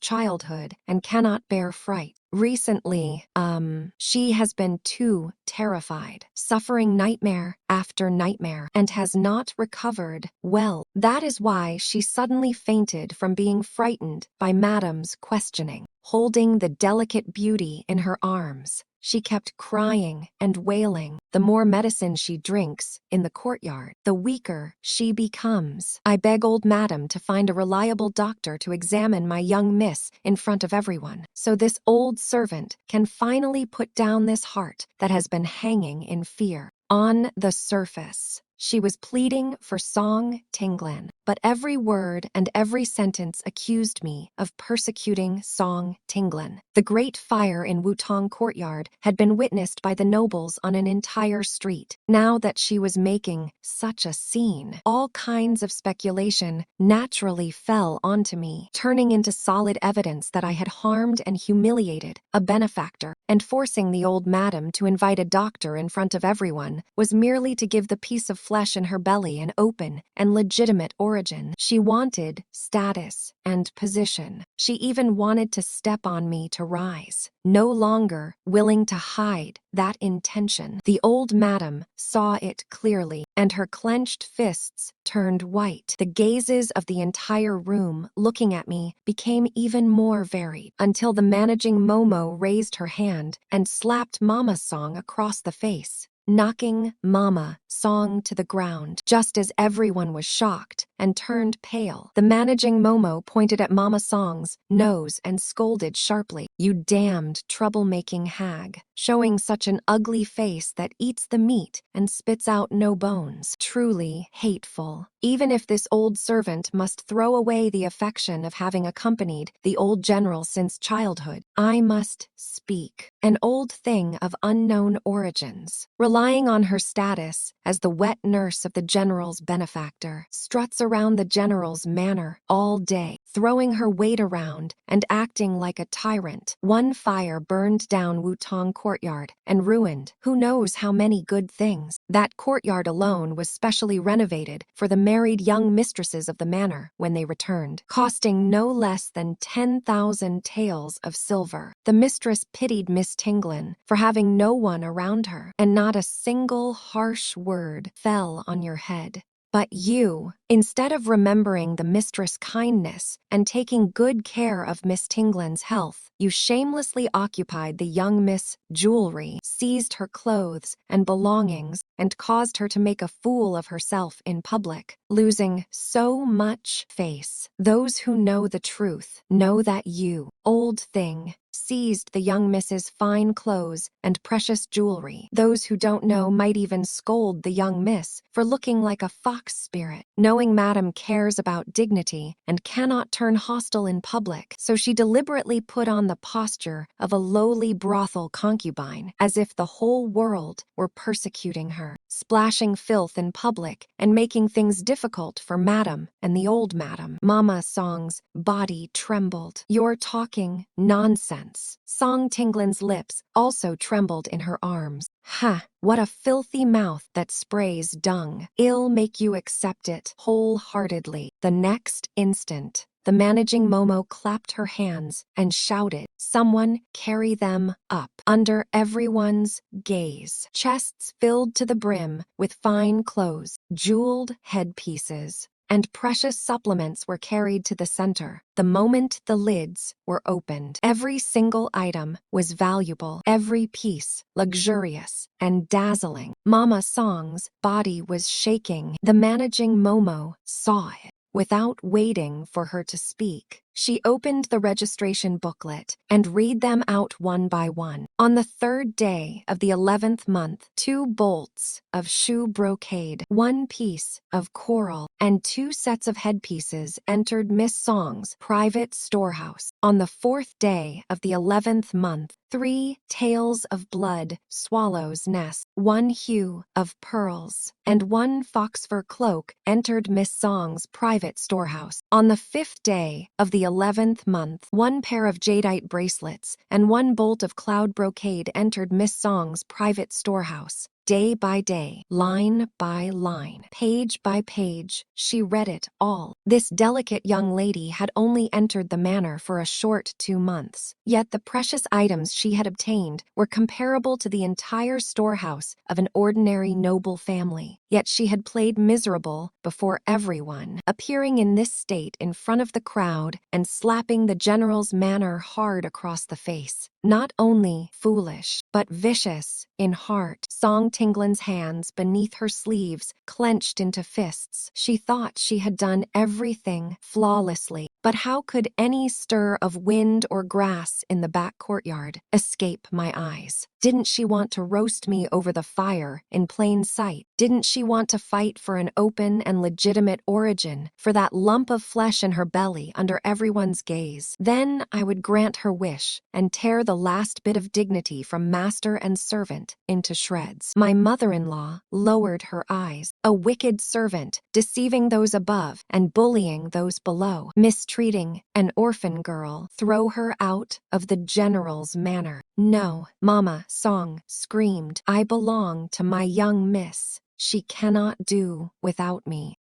childhood and cannot bear fright. Recently, she has been too terrified, suffering nightmare after nightmare, and has not recovered well. That is why she suddenly fainted from being frightened by madam's questioning." Holding the delicate beauty in her arms, she kept crying and wailing. The more medicine she drinks in the courtyard, the weaker she becomes. I beg old madam to find a reliable doctor to examine my young miss in front of everyone, so this old servant can finally put down this heart that has been hanging in fear. On the surface, She was pleading for Song Tinglan, but every word and every sentence accused me of persecuting Song Tinglan. The great fire in Wutong Courtyard had been witnessed by the nobles on an entire street. Now that she was making such a scene, all kinds of speculation naturally fell onto me, turning into solid evidence that I had harmed and humiliated a benefactor, and forcing the old madam to invite a doctor in front of everyone was merely to give the piece of flesh in her belly an open and legitimate origin. She wanted status and position. She even wanted to step on me to rise, no longer willing to hide that intention. The old madam saw it clearly, and her clenched fists turned white. The gazes of the entire room looking at me became even more varied, until the managing Momo raised her hand and slapped Mama Song across the face, knocking Mama Song to the ground. Just as everyone was shocked and turned pale, the managing Momo pointed at Mama Song's nose and scolded sharply, "You damned troublemaking hag, showing such an ugly face that eats the meat and spits out no bones. Truly hateful. Even if this old servant must throw away the affection of having accompanied the old general since childhood, I must speak. An old thing of unknown origins, relying on her status as the wet nurse of the general's benefactor, struts around the general's manor all day, throwing her weight around and acting like a tyrant. One fire burned down Wutong Courtyard and ruined who knows how many good things. That courtyard alone was specially renovated for the married young mistresses of the manor when they returned, costing no less than 10,000 taels of silver. The mistress pitied Miss Tinglan for having no one around her, and not a single harsh word fell on your head. But you, instead of remembering the mistress' kindness and taking good care of Miss Tinglan's health, you shamelessly occupied the young Miss' jewelry, seized her clothes and belongings, and caused her to make a fool of herself in public, losing so much face. Those who know the truth know that you, old thing, seized the young Miss's fine clothes and precious jewelry. Those who don't know might even scold the young Miss for looking like a fox spirit. Knowing Madam cares about dignity and cannot turn hostile in public, so she deliberately put on the posture of a lowly brothel concubine, as if the whole world were persecuting her, splashing filth in public and making things difficult for Madam and the old Madam. Mama Song's body trembled. "You're talking nonsense." Song Tinglan's lips also trembled in her arms. "Ha, what a filthy mouth that sprays dung. I'll make you accept it wholeheartedly." The next instant, the managing Momo clapped her hands and shouted, "Someone carry them up." Under everyone's gaze, chests filled to the brim with fine clothes, jeweled headpieces, and precious supplements were carried to the center. The moment the lids were opened, every single item was valuable, every piece luxurious and dazzling. Mama Song's body was shaking. The managing Momo saw it. Without waiting for her to speak, she opened the registration booklet and read them out one by one. On the 3rd day of the 11th month, 2 bolts of shoe brocade, 1 piece of coral, and 2 sets of headpieces entered Miss Song's private storehouse. On the 4th day of the 11th month, 3 tails of blood swallows' nests, 1 hue of pearls, and 1 fox-fur cloak entered Miss Song's private storehouse. On the 5th day of the 11th month, 1 pair of jadeite bracelets and 1 bolt of cloud brocade entered Miss Song's private storehouse. Day by day, line by line, page by page, she read it all. This delicate young lady had only entered the manor for a short 2 months, yet the precious items she had obtained were comparable to the entire storehouse of an ordinary noble family. Yet she had played miserable before everyone, appearing in this state in front of the crowd and slapping the general's manor hard across the face. Not only foolish, but vicious in heart. Song Tinglan's hands beneath her sleeves clenched into fists. She thought she had done everything flawlessly. But how could any stir of wind or grass in the back courtyard escape my eyes? Didn't she want to roast me over the fire in plain sight? Didn't she want to fight for an open and legitimate origin, for that lump of flesh in her belly under everyone's gaze? Then I would grant her wish and tear the last bit of dignity from master and servant into shreds. My mother-in-law lowered her eyes. A wicked servant, deceiving those above and bullying those below, mistreating an orphan girl. Throw her out of the general's manor. No, Mama Song screamed. I belong to my young miss. She cannot do without me.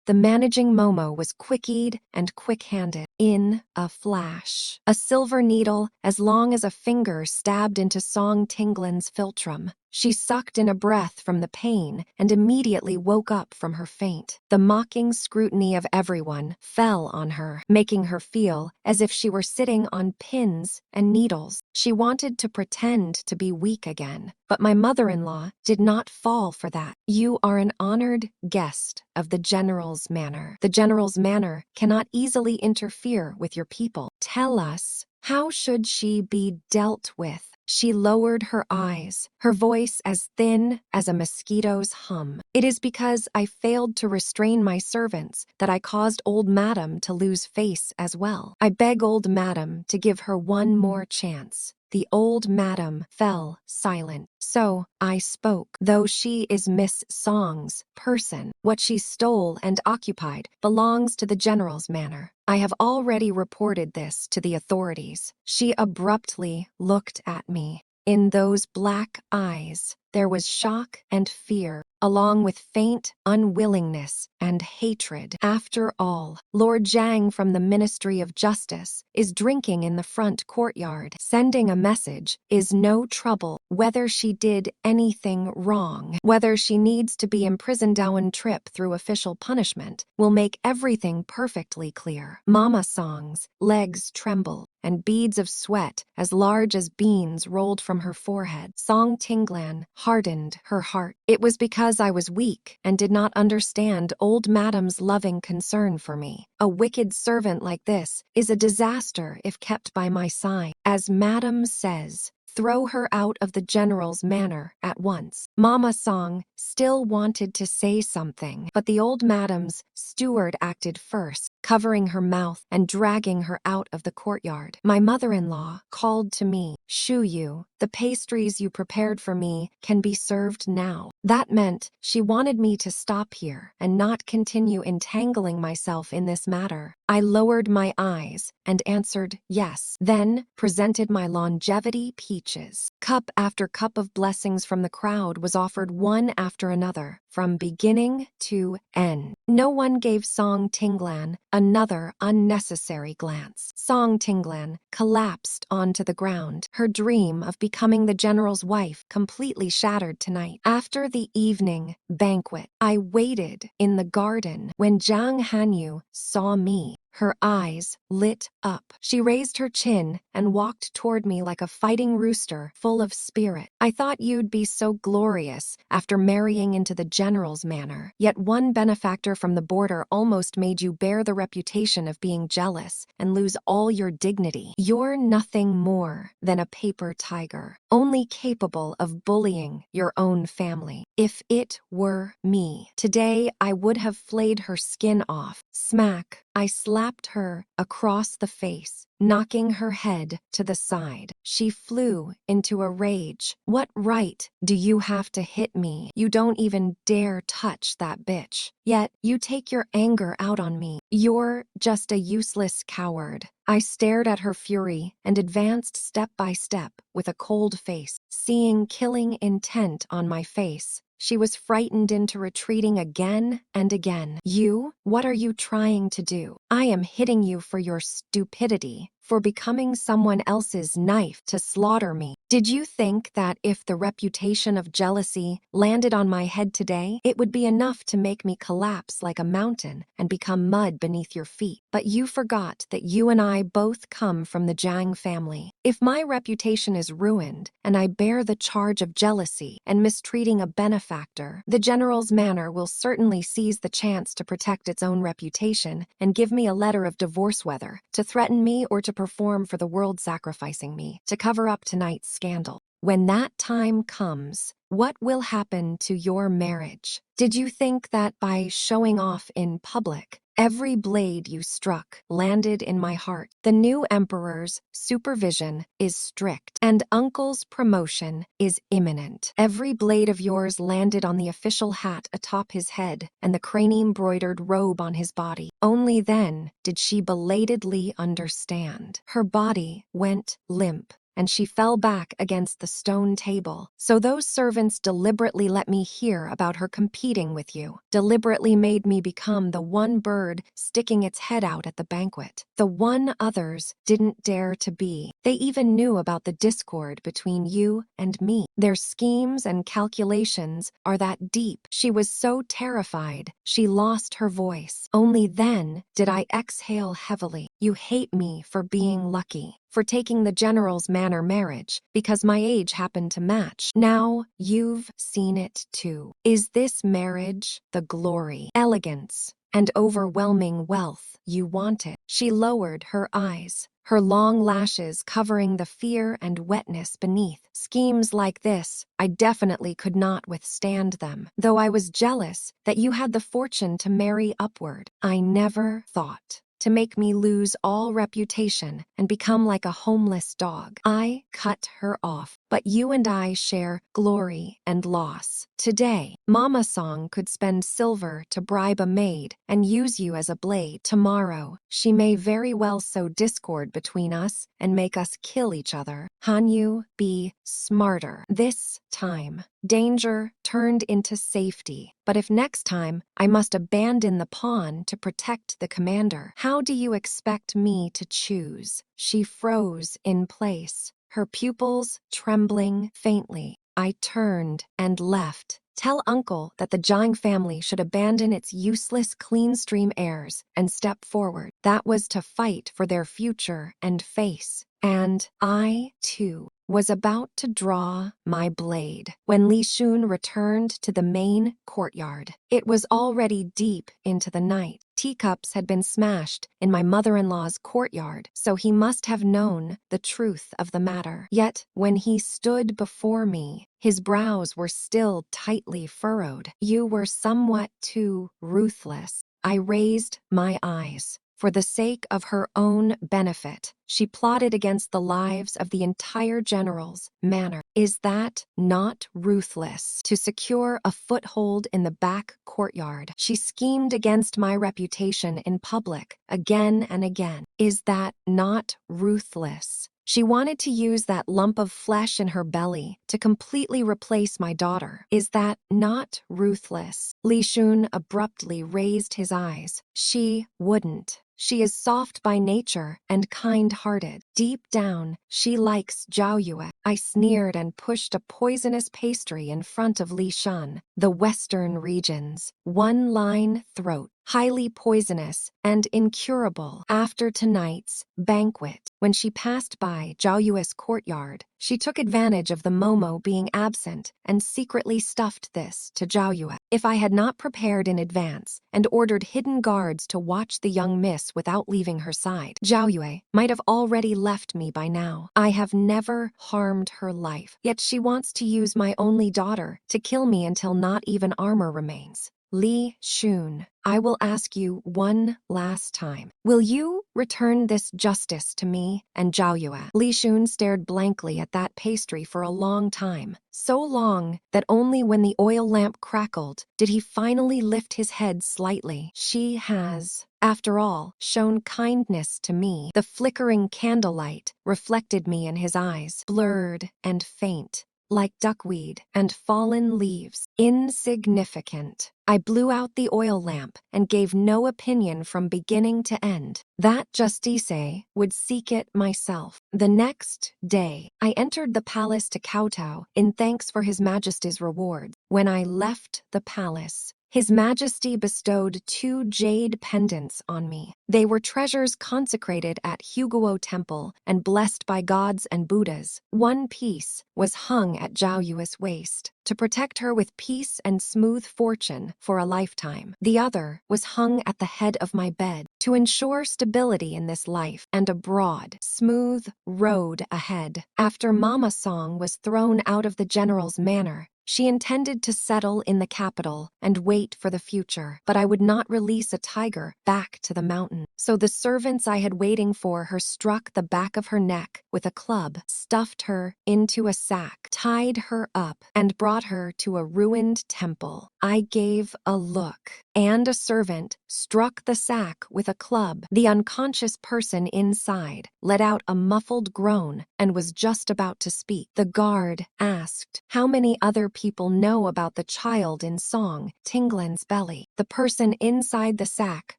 The managing Momo, was quick-eyed and quick-handed. In a flash, a silver needle as long as a finger stabbed into Song Tinglan's philtrum. She sucked in a breath from the pain and immediately woke up from her faint. The mocking scrutiny of everyone fell on her, making her feel as if she were sitting on pins and needles. She wanted to pretend to be weak again, but my mother-in-law did not fall for that. You are an honored guest of the general's manor. The general's manor cannot easily interfere with your people. Tell us, how should she be dealt with? She lowered her eyes, her voice as thin as a mosquito's hum. It is because I failed to restrain my servants that I caused old Madam to lose face as well. I beg old Madam to give her one more chance. The old Madam fell silent. So I spoke. Though she is Miss Song's person, what she stole and occupied belongs to the general's manor. I have already reported this to the authorities. She abruptly looked at me. In those black eyes, there was shock and fear, along with faint unwillingness and hatred. After all, Lord Zhang from the Ministry of Justice is drinking in the front courtyard. Sending a message is no trouble. Whether she did anything wrong, whether she needs to be imprisoned down trip through official punishment, will make everything perfectly clear. Mama Song's legs trembled, and beads of sweat as large as beans rolled from her forehead. Song Tinglan hardened her heart. It was because I was weak and did not understand old Madam's loving concern for me. A wicked servant like this is a disaster if kept by my side. As Madam says, throw her out of the general's manor at once. Mama Song still wanted to say something, but the old Madam's steward acted first, covering her mouth and dragging her out of the courtyard. My mother-in-law called to me, Shu Yu, the pastries you prepared for me can be served now. That meant she wanted me to stop here and not continue entangling myself in this matter. I lowered my eyes and answered yes, then presented my longevity peaches. Cup after cup of blessings from the crowd was offered one after another, from beginning to end. No one gave Song Tinglan another unnecessary glance. Song Tinglan collapsed onto the ground, her dream of becoming the general's wife completely shattered tonight. After the evening banquet, I waited in the garden. When Zhang Hanyu saw me, her eyes lit up. She raised her chin and walked toward me like a fighting rooster full of spirit. I thought you'd be so glorious after marrying into the general's manor. Yet one benefactor from the border almost made you bear the reputation of being jealous and lose all your dignity. You're nothing more than a paper tiger, only capable of bullying your own family. If it were me, today I would have flayed her skin off. Smack. I slapped her across the face, knocking her head to the side. She flew into a rage. What right do you have to hit me? You don't even dare touch that bitch. Yet you take your anger out on me. You're just a useless coward. I stared at her fury and advanced step by step with a cold face. Seeing killing intent on my face, she was frightened into retreating again and again. You? What are you trying to do? I am hitting you for your stupidity, for becoming someone else's knife to slaughter me. Did you think that if the reputation of jealousy landed on my head today, it would be enough to make me collapse like a mountain and become mud beneath your feet? But you forgot that you and I both come from the Zhang family. If my reputation is ruined and I bear the charge of jealousy and mistreating a benefactor, the general's manor will certainly seize the chance to protect its own reputation and give me a letter of divorce, whether to threaten me or to perform for the world, sacrificing me to cover up tonight's scandal. when that time comes, what will happen to your marriage? Did you think that by showing off in public, every blade you struck landed in my heart? The new emperor's supervision is strict, and uncle's promotion is imminent. Every blade of yours landed on the official hat atop his head and the crane-embroidered robe on his body. Only then did she belatedly understand. Her body went limp, and she fell back against the stone table. So those servants deliberately let me hear about her competing with you, deliberately made me become the one bird sticking its head out at the banquet, the one others didn't dare to be. They even knew about the discord between you and me. Their schemes and calculations are that deep. She was so terrified, she lost her voice. Only then did I exhale heavily. You hate me for being lucky, for taking the general's manor marriage, because my age happened to match. Now you've seen it too. Is this marriage the glory, elegance, and overwhelming wealth you wanted? She lowered her eyes, her long lashes covering the fear and wetness beneath. Schemes like this, I definitely could not withstand them, though I was jealous that you had the fortune to marry upward. I never thought to make me lose all reputation and become like a homeless dog. I cut her off, but you and I share glory and loss. Today, Mama Song could spend silver to bribe a maid and use you as a blade. Tomorrow, she may very well sow discord between us and make us kill each other. Hanyu, be smarter. This time, danger turned into safety. But if next time I must abandon the pawn to protect the commander, how do you expect me to choose? She froze in place, her pupils trembling faintly. I turned and left. Tell Uncle that the Jiang family should abandon its useless clean-stream heirs and step forward. That was to fight for their future and face. And I, too, was about to draw my blade when Li Xun returned to the main courtyard. It was already deep into the night. Teacups had been smashed in my mother-in-law's courtyard, so he must have known the truth of the matter. Yet, when he stood before me, his brows were still tightly furrowed. You were somewhat too ruthless. I raised my eyes. For the sake of her own benefit, she plotted against the lives of the entire general's manor. Is that not ruthless? To secure a foothold in the back courtyard, she schemed against my reputation in public again and again. Is that not ruthless? She wanted to use that lump of flesh in her belly to completely replace my daughter. Is that not ruthless? Li Xun abruptly raised his eyes. She wouldn't. She is soft by nature and kind-hearted. Deep down, she likes Zhao Yue. I sneered and pushed a poisonous pastry in front of Li Xun. The western regions, one-line throat, highly poisonous and incurable. After tonight's banquet, when she passed by Zhao Yue's courtyard, she took advantage of the Momo being absent and secretly stuffed this to Zhao Yue. If I had not prepared in advance and ordered hidden guards to watch the young miss without leaving her side, Zhao Yue might have already left me by now. I have never harmed her life, yet she wants to use my only daughter to kill me until not even armor remains. Li Xun, I will ask you one last time. Will you return this justice to me and Zhao Yue? Li Xun stared blankly at that pastry for a long time, so long that only when the oil lamp crackled did he finally lift his head slightly. She has, after all, shown kindness to me. The flickering candlelight reflected me in his eyes, blurred and faint, like duckweed and fallen leaves. Insignificant. I blew out the oil lamp and gave no opinion from beginning to end. That justice would seek it myself. The next day, I entered the palace to kowtow in thanks for His Majesty's rewards. When I left the palace, His Majesty bestowed 2 jade pendants on me. They were treasures consecrated at Huguo Temple and blessed by gods and Buddhas. One piece was hung at Zhao Yue's waist to protect her with peace and smooth fortune for a lifetime. The other was hung at the head of my bed to ensure stability in this life and a broad, smooth road ahead. After Mama Song was thrown out of the general's manor, she intended to settle in the capital and wait for the future, but I would not release a tiger back to the mountain. So the servants I had waiting for her struck the back of her neck with a club, stuffed her into a sack, tied her up, and brought her to a ruined temple. I gave a look, and a servant struck the sack with a club. The unconscious person inside let out a muffled groan and was just about to speak. The guard asked how many other people know about the child in Song Tinglin's belly. The person inside the sack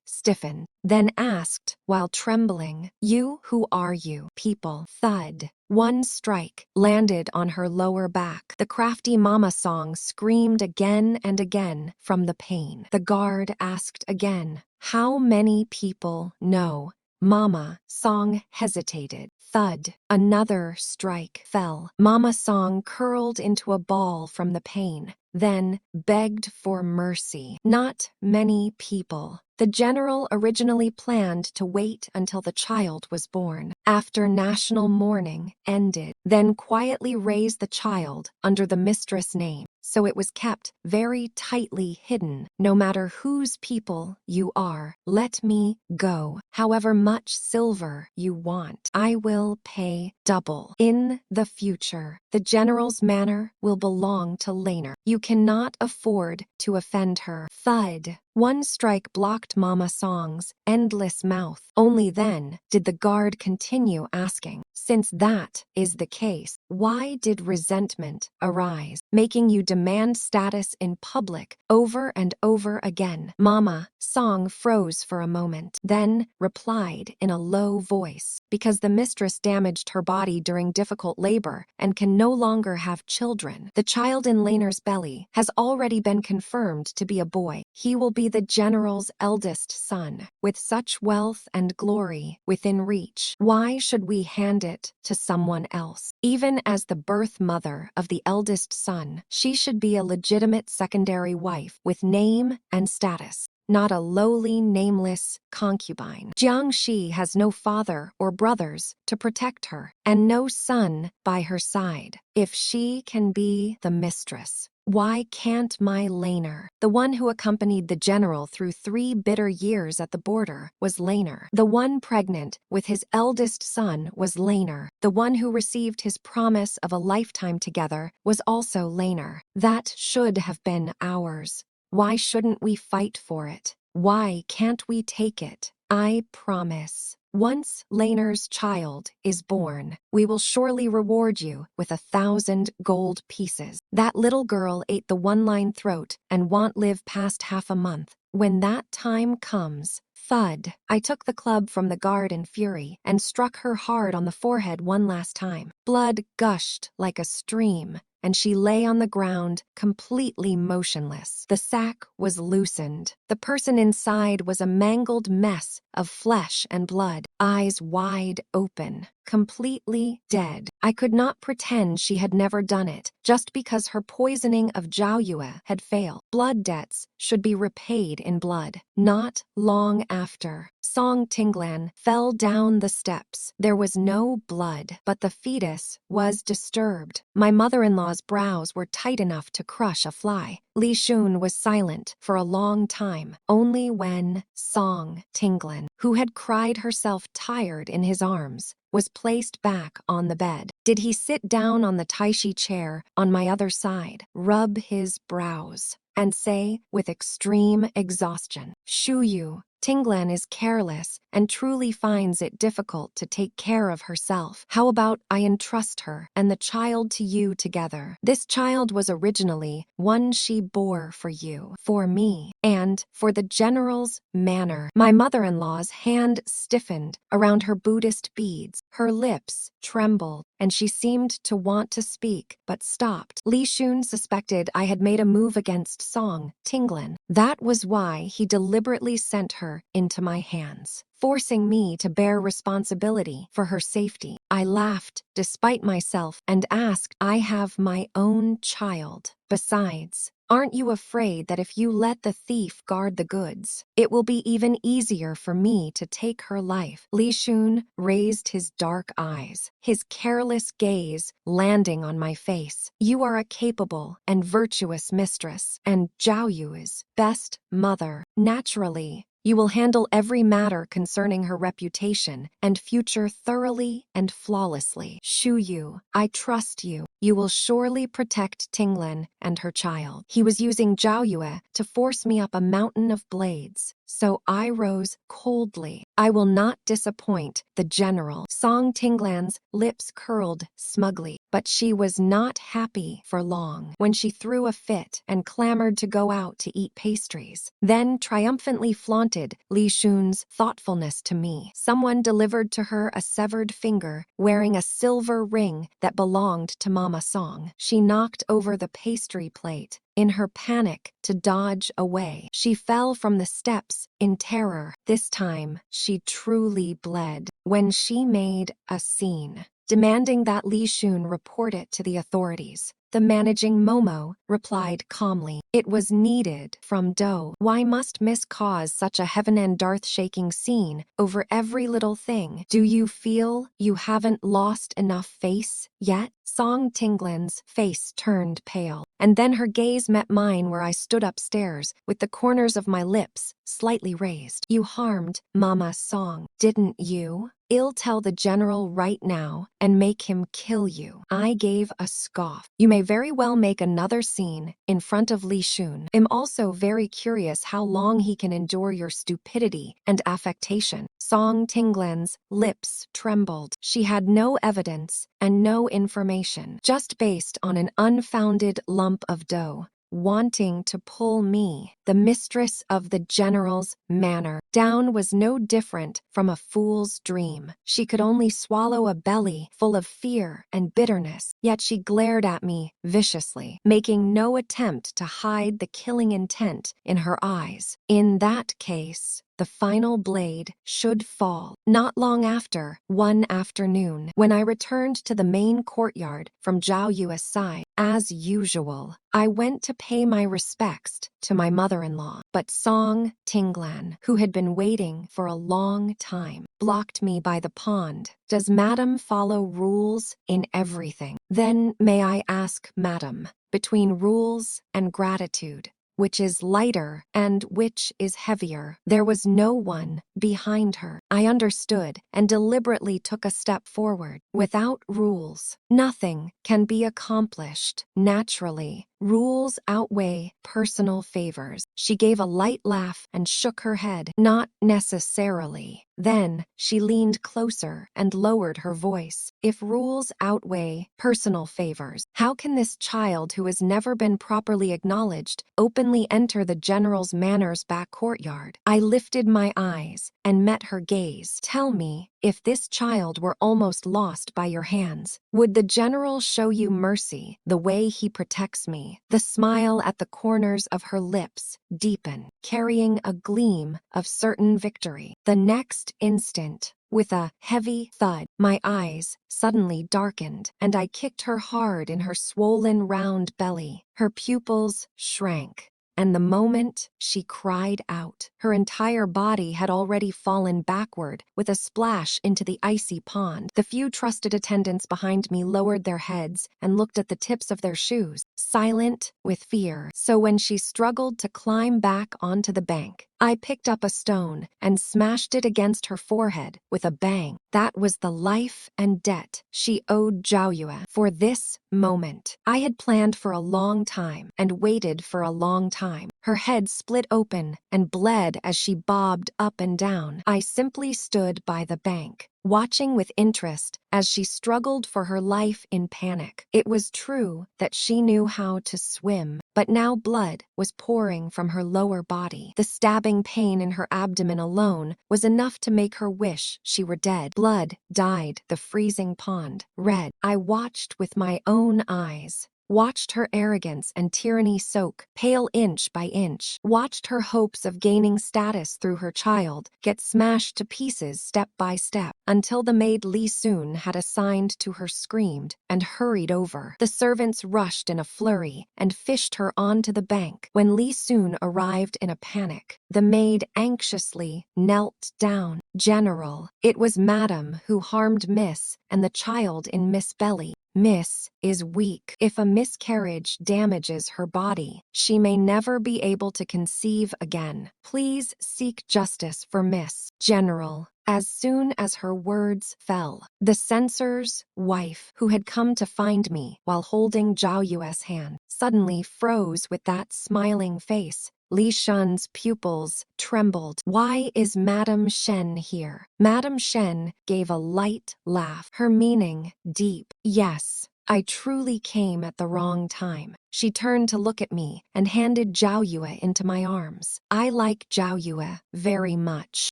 stiffened, then asked while trembling, "You, who are you, people?" Thud. One strike landed on her lower back. The crafty Mama Song screamed again and again from the pain. The guard asked again, "How many people know?" Mama Song hesitated. Thud. Another strike fell. Mama Song curled into a ball from the pain, then begged for mercy. Not many people. The general originally planned to wait until the child was born, after national mourning ended, then quietly raise the child under the mistress name, so it was kept very tightly hidden. No matter whose people you are, let me go. However much silver you want, I will pay double. In the future, the general's manor will belong to Laner. You cannot afford to offend her. Thud. One strike blocked Mama Song's endless mouth. Only then did the guard continue asking, "Since that is the case, why did resentment arise, making you demand status in public over and over again?" Mama Song froze for a moment, then replied in a low voice, "Because the mistress damaged her body during difficult labor and can no longer have children. The child in Laner's belly has already been confirmed to be a boy. He will be the general's eldest son, with such wealth and glory within reach. Why should we hand it to someone else? Even as the birth mother of the eldest son, she should be a legitimate secondary wife with name and status, not a lowly, nameless concubine. Jiangxi has no father or brothers to protect her, and no son by her side. If she can be the mistress, why can't my Laner? The one who accompanied the general through 3 bitter years at the border was Laner. The one pregnant with his eldest son was Laner. The one who received his promise of a lifetime together was also Laner. That should have been ours. Why shouldn't we fight for it? Why can't we take it? I promise. Once Laner's child is born, we will surely reward you with 1,000 gold pieces. That little girl ate the one-line throat and won't live past half a month. When that time comes, thud. I took the club from the guard in fury and struck her hard on the forehead one last time. Blood gushed like a stream, and she lay on the ground, completely motionless. The sack was loosened. The person inside was a mangled mess of flesh and blood, eyes wide open, completely dead. I could not pretend she had never done it, just because her poisoning of Zhao Yue had failed. Blood debts should be repaid in blood. Not long after, Song Tinglan fell down the steps. There was no blood, but the fetus was disturbed. My mother-in-law's brows were tight enough to crush a fly. Li Xun was silent for a long time. Only when Song Tinglan, who had cried herself tired in his arms, was placed back on the bed, did he sit down on the Taishi chair on my other side, rub his brows, and say with extreme exhaustion, "Shu Yu, Tinglan is careless and truly finds it difficult to take care of herself. How about I entrust her and the child to you together? This child was originally one she bore for you, for me, and for the general's manor. My mother-in-law's hand stiffened around her Buddhist beads. Her lips trembled, and she seemed to want to speak, but stopped. Li Xun suspected I had made a move against Song Tinglan. That was why he deliberately sent her into my hands, forcing me to bear responsibility for her safety. I laughed despite myself and asked, I have my own child. Besides, aren't you afraid that if you let the thief guard the goods, it will be even easier for me to take her life? Li Xun raised his dark eyes, his careless gaze landing on my face. You are a capable and virtuous mistress, and Zhao Yu's best mother. Naturally, you will handle every matter concerning her reputation and future thoroughly and flawlessly. Shu Yu, I trust you. You will surely protect Tinglan and her child. He was using Zhao Yue to force me up a mountain of blades, so I rose coldly. I will not disappoint the general. Song Tinglan's lips curled smugly, but she was not happy for long when she threw a fit and clamored to go out to eat pastries, then triumphantly flaunted Li Xun's thoughtfulness to me. Someone delivered to her a severed finger wearing a silver ring that belonged to Mama Song. She knocked over the pastry plate in her panic to dodge away. She fell from the steps in terror. This time, she truly bled when she made a scene, demanding that Li Xun report it to the authorities. The managing Momo replied calmly, it was needed from Do. Why must Miss cause such a heaven and earth-shaking scene over every little thing? Do you feel you haven't lost enough face yet? Song Tinglan's face turned pale, and then her gaze met mine where I stood upstairs with the corners of my lips slightly raised. You harmed Mama Song, didn't you? I'll tell the general right now and make him kill you. I gave a scoff. You may very well make another scene in front of Li Xun. I'm also very curious how long he can endure your stupidity and affectation. Song Tinglan's lips trembled. She had no evidence and no information, just based on an unfounded lump of dough, wanting to pull me, the mistress of the general's manor, down was no different from a fool's dream. She could only swallow a belly full of fear and bitterness, yet she glared at me viciously, making no attempt to hide the killing intent in her eyes. In that case, the final blade should fall. Not long after, one afternoon, when I returned to the main courtyard from Zhao Yu's side, as usual, I went to pay my respects to my mother-in-law, but Song Tinglan, who had been waiting for a long time, blocked me by the pond. Does Madam follow rules in everything? Then may I ask, Madam, between rules and gratitude, which is lighter and which is heavier? There was no one behind her. I understood and deliberately took a step forward. Without rules, nothing can be accomplished. Naturally, rules outweigh personal favors. She gave a light laugh and shook her head. Not necessarily. Then, she leaned closer and lowered her voice. If rules outweigh personal favors, how can this child who has never been properly acknowledged openly enter the general's manor's back courtyard? I lifted my eyes and met her gaze. Tell me, if this child were almost lost by your hands, would the general show you mercy the way he protects me? The smile at the corners of her lips deepened, carrying a gleam of certain victory. The next instant, with a heavy thud, my eyes suddenly darkened, and I kicked her hard in her swollen round belly. Her pupils shrank, and the moment she cried out, her entire body had already fallen backward with a splash into the icy pond. The few trusted attendants behind me lowered their heads and looked at the tips of their shoes, silent with fear. So when she struggled to climb back onto the bank, I picked up a stone and smashed it against her forehead with a bang. That was the life and debt she owed Zhao Yue for this moment. I had planned for a long time and waited for a long time. Her head split open and bled as she bobbed up and down. I simply stood by the bank, watching with interest as she struggled for her life in panic. It was true that she knew how to swim, but now blood was pouring from her lower body. The stabbing pain in her abdomen alone was enough to make her wish she were dead. Blood dyed the freezing pond red. I watched with my own eyes. Watched her arrogance and tyranny soak, pale inch by inch. Watched her hopes of gaining status through her child get smashed to pieces step by step, until the maid Li Xun had assigned to her screamed and hurried over. The servants rushed in a flurry and fished her onto the bank. When Li Xun arrived in a panic, the maid anxiously knelt down. "General, it was Madam who harmed Miss and the child in Miss Belly. Miss is weak. If a miscarriage damages her body, she may never be able to conceive again. Please seek justice for Miss." General. As soon as her words fell, the censor's wife, who had come to find me while holding Zhao Yue's hand, suddenly froze with that smiling face. Li Xun's pupils trembled. "Why is Madame Shen here?" Madame Shen gave a light laugh, her meaning deep. "Yes, I truly came at the wrong time." She turned to look at me and handed Zhao Yue into my arms. I like Zhao Yue very much.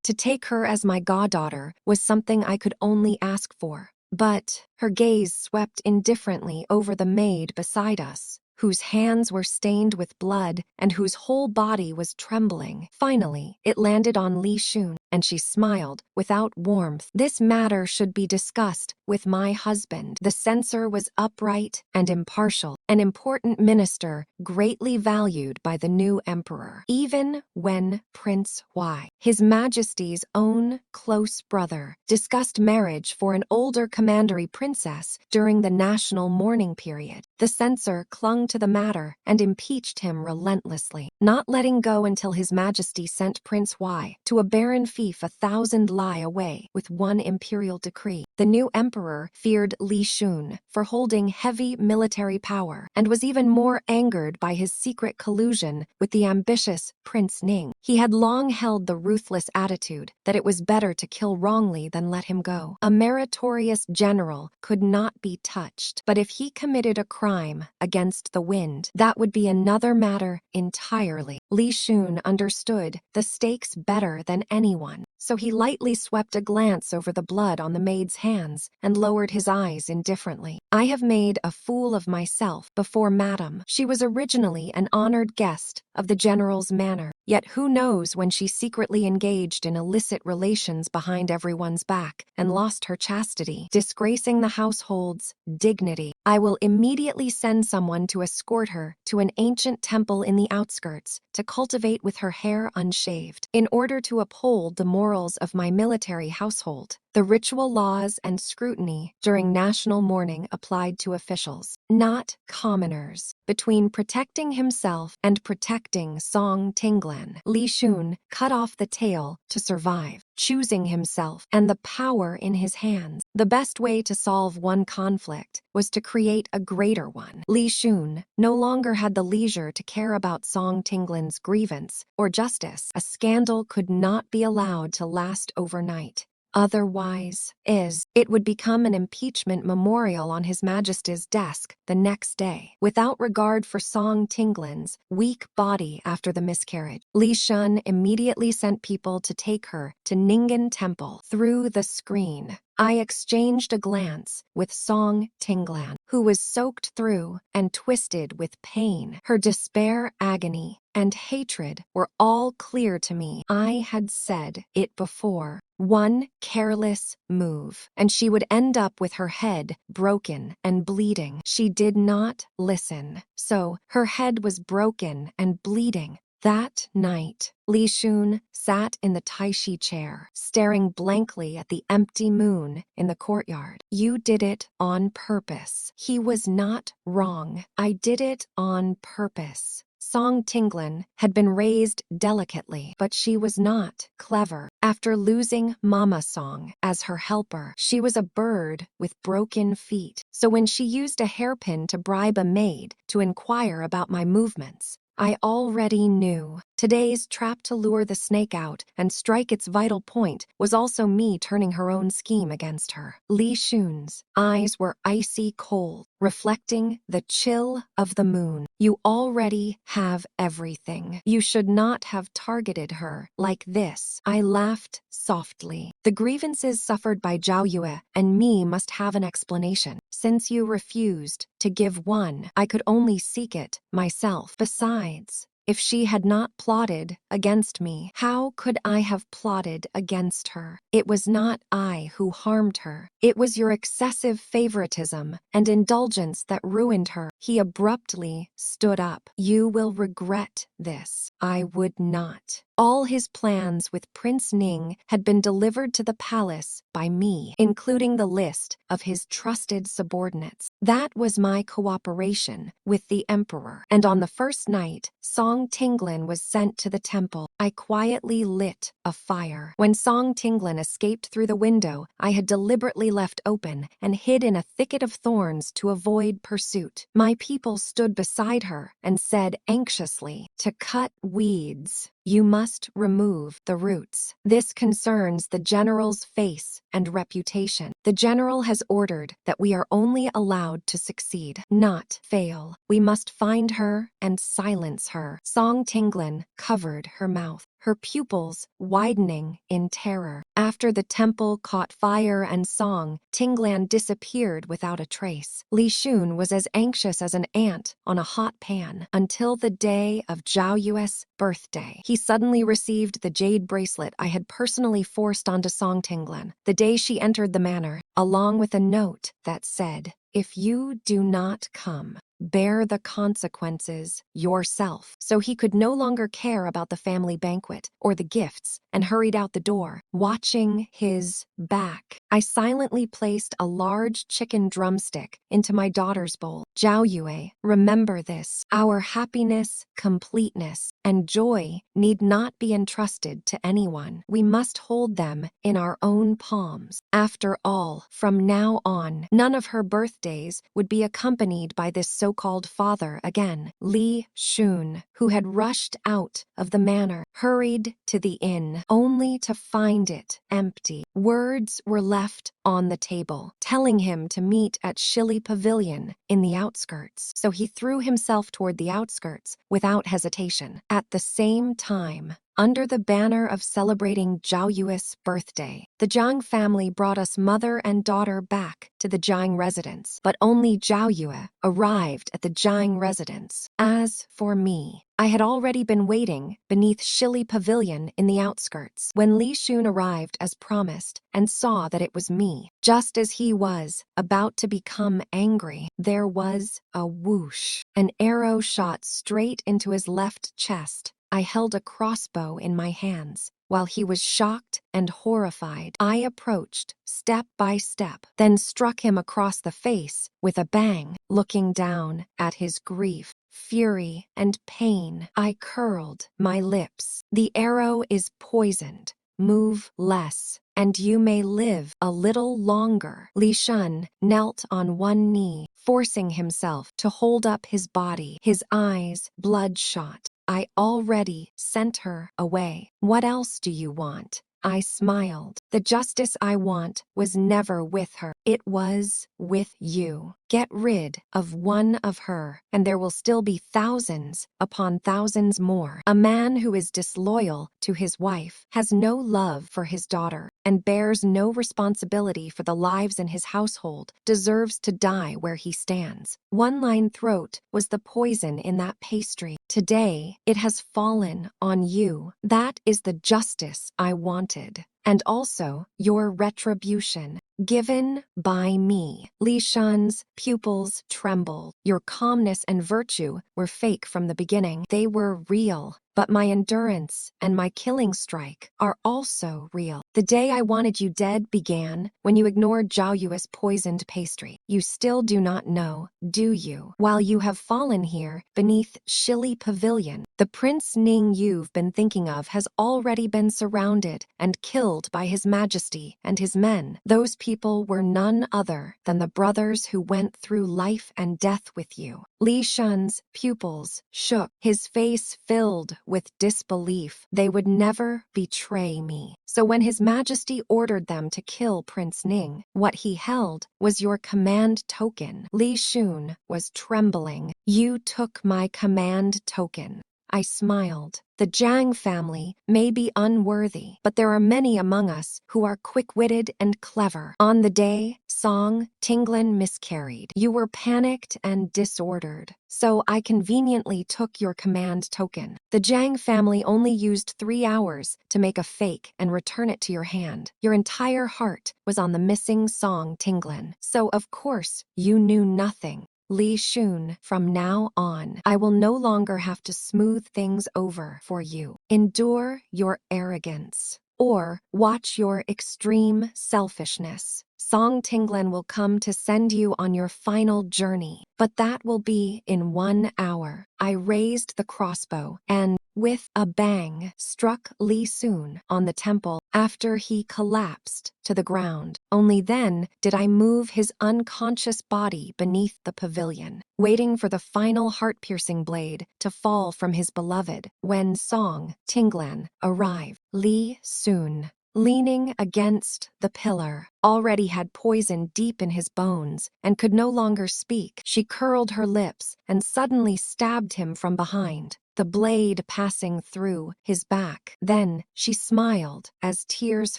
To take her as my goddaughter was something I could only ask for. But her gaze swept indifferently over the maid beside us, whose hands were stained with blood and whose whole body was trembling. Finally, it landed on Li Xun, and she smiled without warmth. "This matter should be discussed with my husband." The censor was upright and impartial, an important minister greatly valued by the new emperor. Even when Prince Huai, His Majesty's own close brother, discussed marriage for an older commandery princess during the national mourning period, the censor clung to the matter and impeached him relentlessly, not letting go until His Majesty sent Prince Huai to a barren fief 1,000 li away with one imperial decree. The new emperor feared Li Xun for holding heavy military power and was even more angered by his secret collusion with the ambitious Prince Ning. He had long held the ruthless attitude that it was better to kill wrongly than let him go. A meritorious general could not be touched, but if he committed a crime against the wind, that would be another matter entirely. Li Xun understood the stakes better than anyone, so he lightly swept a glance over the blood on the maid's hands and lowered his eyes indifferently. "I have made a fool of myself before Madam. She was originally an honored guest of the general's manor, yet who knows when she secretly engaged in illicit relations behind everyone's back and lost her chastity, disgracing the household's dignity. I will immediately send someone to escort her to an ancient temple in the outskirts to cultivate with her hair unshaved, in order to uphold the morals of my military household." The ritual laws and scrutiny during national mourning applied to officials, not commoners. Between protecting himself and protecting Song Tinglan, Li Xun cut off the tail to survive, choosing himself and the power in his hands. The best way to solve one conflict was to create a greater one. Li Xun no longer had the leisure to care about Song Tinglan's grievance or justice. A scandal could not be allowed to last overnight. Otherwise, it would become an impeachment memorial on His Majesty's desk the next day. Without regard for Song Tinglan's weak body after the miscarriage, Li Xun immediately sent people to take her to Ningen Temple. Through the screen, I exchanged a glance with Song Tinglan, who was soaked through and twisted with pain. Her despair, agony, and hatred were all clear to me. I had said it before. One careless move, and she would end up with her head broken and bleeding. She did not listen, so her head was broken and bleeding. That night, Li Xun sat in the Taishi chair, staring blankly at the empty moon in the courtyard. "You did it on purpose." He was not wrong. I did it on purpose. Song Tinglan had been raised delicately, but she was not clever. After losing Mama Song as her helper, she was a bird with broken feet. So when she used a hairpin to bribe a maid to inquire about my movements, I already knew. Today's trap to lure the snake out and strike its vital point was also me turning her own scheme against her. Li Xun's eyes were icy cold, reflecting the chill of the moon. You already have everything. You should not have targeted her like this. I laughed softly. The grievances suffered by Zhao Yue and me must have an explanation. Since you refused to give one, I could only seek it myself. Besides, if she had not plotted against me, how could I have plotted against her? It was not I who harmed her. It was your excessive favoritism and indulgence that ruined her. He abruptly stood up. You will regret this. I would not. All his plans with Prince Ning had been delivered to the palace by me, including the list of his trusted subordinates. That was my cooperation with the emperor. And on the first night, Song Tinglin was sent to the temple. I quietly lit a fire. When Song Tinglin escaped through the window I had deliberately left open and hid in a thicket of thorns to avoid pursuit, my people stood beside her and said anxiously, "To cut weeds, you must remove the roots. This concerns the general's face and reputation. The general has ordered that we are only allowed to succeed, not fail. We must find her and silence her." Song Tinglin covered her mouth, her pupils widening in terror. After the temple caught fire and Song Tinglan disappeared without a trace, Li Xun was as anxious as an ant on a hot pan until the day of Zhao Yue's birthday. He suddenly received the jade bracelet I had personally forced onto Song Tinglan the day she entered the manor, along with a note that said, "If you do not come, bear the consequences yourself." So he could no longer care about the family banquet or the gifts and hurried out the door, watching his back. I silently placed a large chicken drumstick into my daughter's bowl. "Zhao Yue, remember this. Our happiness, completeness, and joy need not be entrusted to anyone. We must hold them in our own palms. After all, from now on, none of her birthdays would be accompanied by this so-called father again." Li Xun, who had rushed out of the manor, hurried to the inn, only to find it empty. Words were left on the table, telling him to meet at Shili Pavilion in the outskirts. So he threw himself toward the outskirts without hesitation. At the same time, under the banner of celebrating Zhao Yue's birthday, the Jiang family brought us mother and daughter back to the Jiang residence, but only Zhao Yue arrived at the Jiang residence. As for me, I had already been waiting beneath Shili Pavilion in the outskirts when Li Xun arrived as promised and saw that it was me. Just as he was about to become angry, there was a whoosh. An arrow shot straight into his left chest. I held a crossbow in my hands. While he was shocked and horrified, I approached step by step, then struck him across the face with a bang. Looking down at his grief, fury, and pain, I curled my lips. "The arrow is poisoned. Move less, and you may live a little longer." Li Xun knelt on one knee, forcing himself to hold up his body, his eyes bloodshot. "I already sent her away. What else do you want?" I smiled. "The justice I want was never with her. It was with you. Get rid of one of her, and there will still be thousands upon thousands more. A man who is disloyal to his wife, has no love for his daughter, and bears no responsibility for the lives in his household, deserves to die where he stands." One-line throat was the poison in that pastry. Today, it has fallen on you. That is the justice I wanted. And also your retribution, given by me. Li Shun's pupils trembled. Your calmness and virtue were fake from the beginning. They were real, but my endurance and my killing strike are also real. The day I wanted you dead began when you ignored Zhao Yue's poisoned pastry. You still do not know, do you? While you have fallen here, beneath Shili Pavilion, the Prince Ning you've been thinking of has already been surrounded and killed by His Majesty and his men. Those people were none other than the brothers who went through life and death with you. Li Xun's pupils shook, his face filled with disbelief. They would never betray me. So when His Majesty ordered them to kill Prince Ning, what he held was your command token. Li Xun was trembling. You took my command token. I smiled. The Jiang family may be unworthy, but there are many among us who are quick-witted and clever. On the day Song Tinglin miscarried, you were panicked and disordered, so I conveniently took your command token. The Jiang family only used 3 hours to make a fake and return it to your hand. Your entire heart was on the missing Song Tinglin, so of course you knew nothing. Li Xun, from now on, I will no longer have to smooth things over for you. Endure your arrogance, or watch your extreme selfishness. Song Tinglin will come to send you on your final journey, but that will be in 1 hour. I raised the crossbow and, with a bang, struck Li Xun on the temple after he collapsed to the ground. Only then did I move his unconscious body beneath the pavilion, waiting for the final heart-piercing blade to fall from his beloved. When Song Tinglin arrived, Li Xun, leaning against the pillar, already had poison deep in his bones and could no longer speak. She curled her lips and suddenly stabbed him from behind, the blade passing through his back. Then she smiled as tears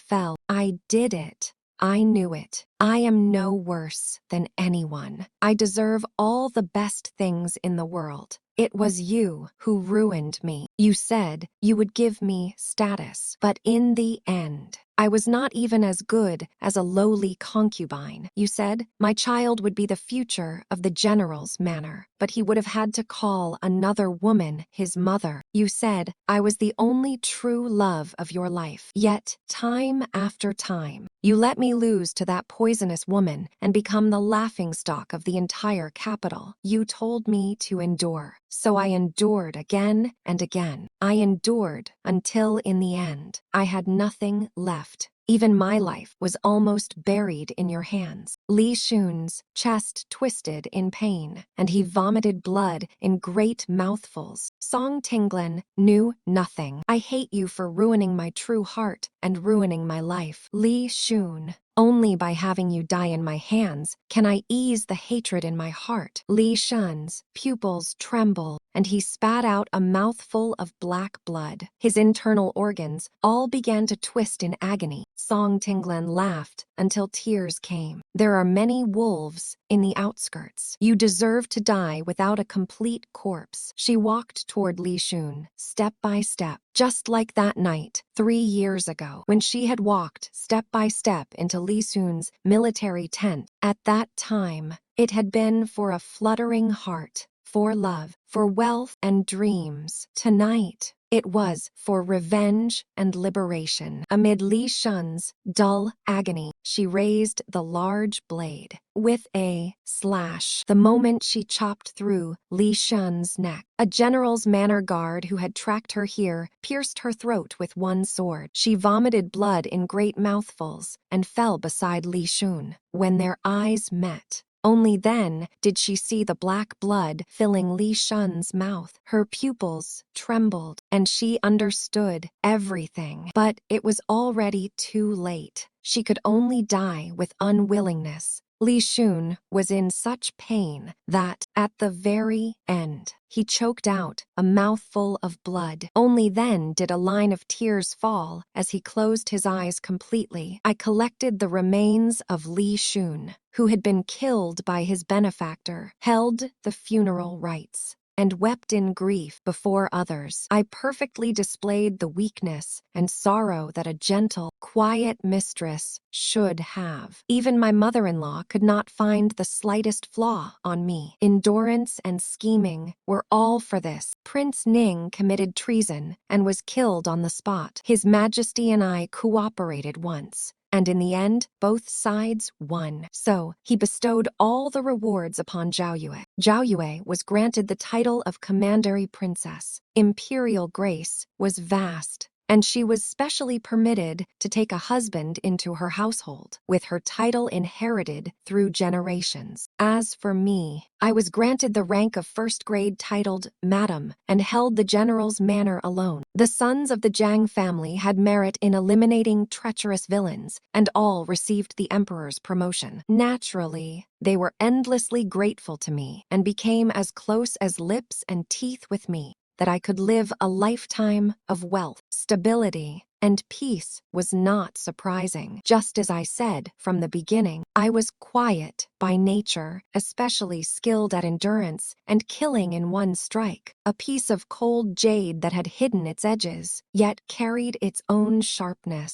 fell. I did it. I knew it. I am no worse than anyone. I deserve all the best things in the world. It was you who ruined me. You said you would give me status, but in the end, I was not even as good as a lowly concubine. You said my child would be the future of the general's manor, but he would have had to call another woman his mother. You said I was the only true love of your life. Yet, time after time, you let me lose to that poisonous woman and become the laughingstock of the entire capital. You told me to endure, so I endured again and again. I endured until in the end, I had nothing left. Even my life was almost buried in your hands. Li Xun's chest twisted in pain, and he vomited blood in great mouthfuls. Song Tinglin knew nothing. I hate you for ruining my true heart and ruining my life. Li Xun, only by having you die in my hands can I ease the hatred in my heart. Li Xun's pupils trembled, and he spat out a mouthful of black blood. His internal organs all began to twist in agony. Song Tinglin laughed until tears came. There are many wolves in the outskirts. You deserve to die without a complete corpse. She walked toward Li Xun, step by step, just like that night, 3 years ago, when she had walked step by step into Li Xun's military tent. At that time, it had been for a fluttering heart, for love, for wealth and dreams. Tonight, it was for revenge and liberation. Amid Li Xun's dull agony, she raised the large blade. With a slash, the moment she chopped through Li Xun's neck, a general's manor guard who had tracked her here pierced her throat with one sword. She vomited blood in great mouthfuls and fell beside Li Xun. When their eyes met, only then did she see the black blood filling Li Xun's mouth. Her pupils trembled, and she understood everything. But it was already too late. She could only die with unwillingness. Li Xun was in such pain that, at the very end, he choked out a mouthful of blood. Only then did a line of tears fall as he closed his eyes completely. I collected the remains of Li Xun, who had been killed by his benefactor, held the funeral rites. and wept in grief before others. I perfectly displayed the weakness and sorrow that a gentle, quiet mistress should have. Even my mother-in-law could not find the slightest flaw on me. Endurance and scheming were all for this. Prince Ning committed treason and was killed on the spot. His Majesty and I cooperated once, and in the end, both sides won. So, he bestowed all the rewards upon Zhao Yue. Zhao Yue was granted the title of Commandery Princess. Imperial grace was vast, and she was specially permitted to take a husband into her household, with her title inherited through generations. As for me, I was granted the rank of first grade titled Madam and held the general's manor alone. The sons of the Jiang family had merit in eliminating treacherous villains, and all received the emperor's promotion. Naturally, they were endlessly grateful to me and became as close as lips and teeth with me, that I could live a lifetime of wealth, stability, and peace was not surprising. Just as I said from the beginning, I was quiet by nature, especially skilled at endurance and killing in one strike. A piece of cold jade that had hidden its edges, yet carried its own sharpness.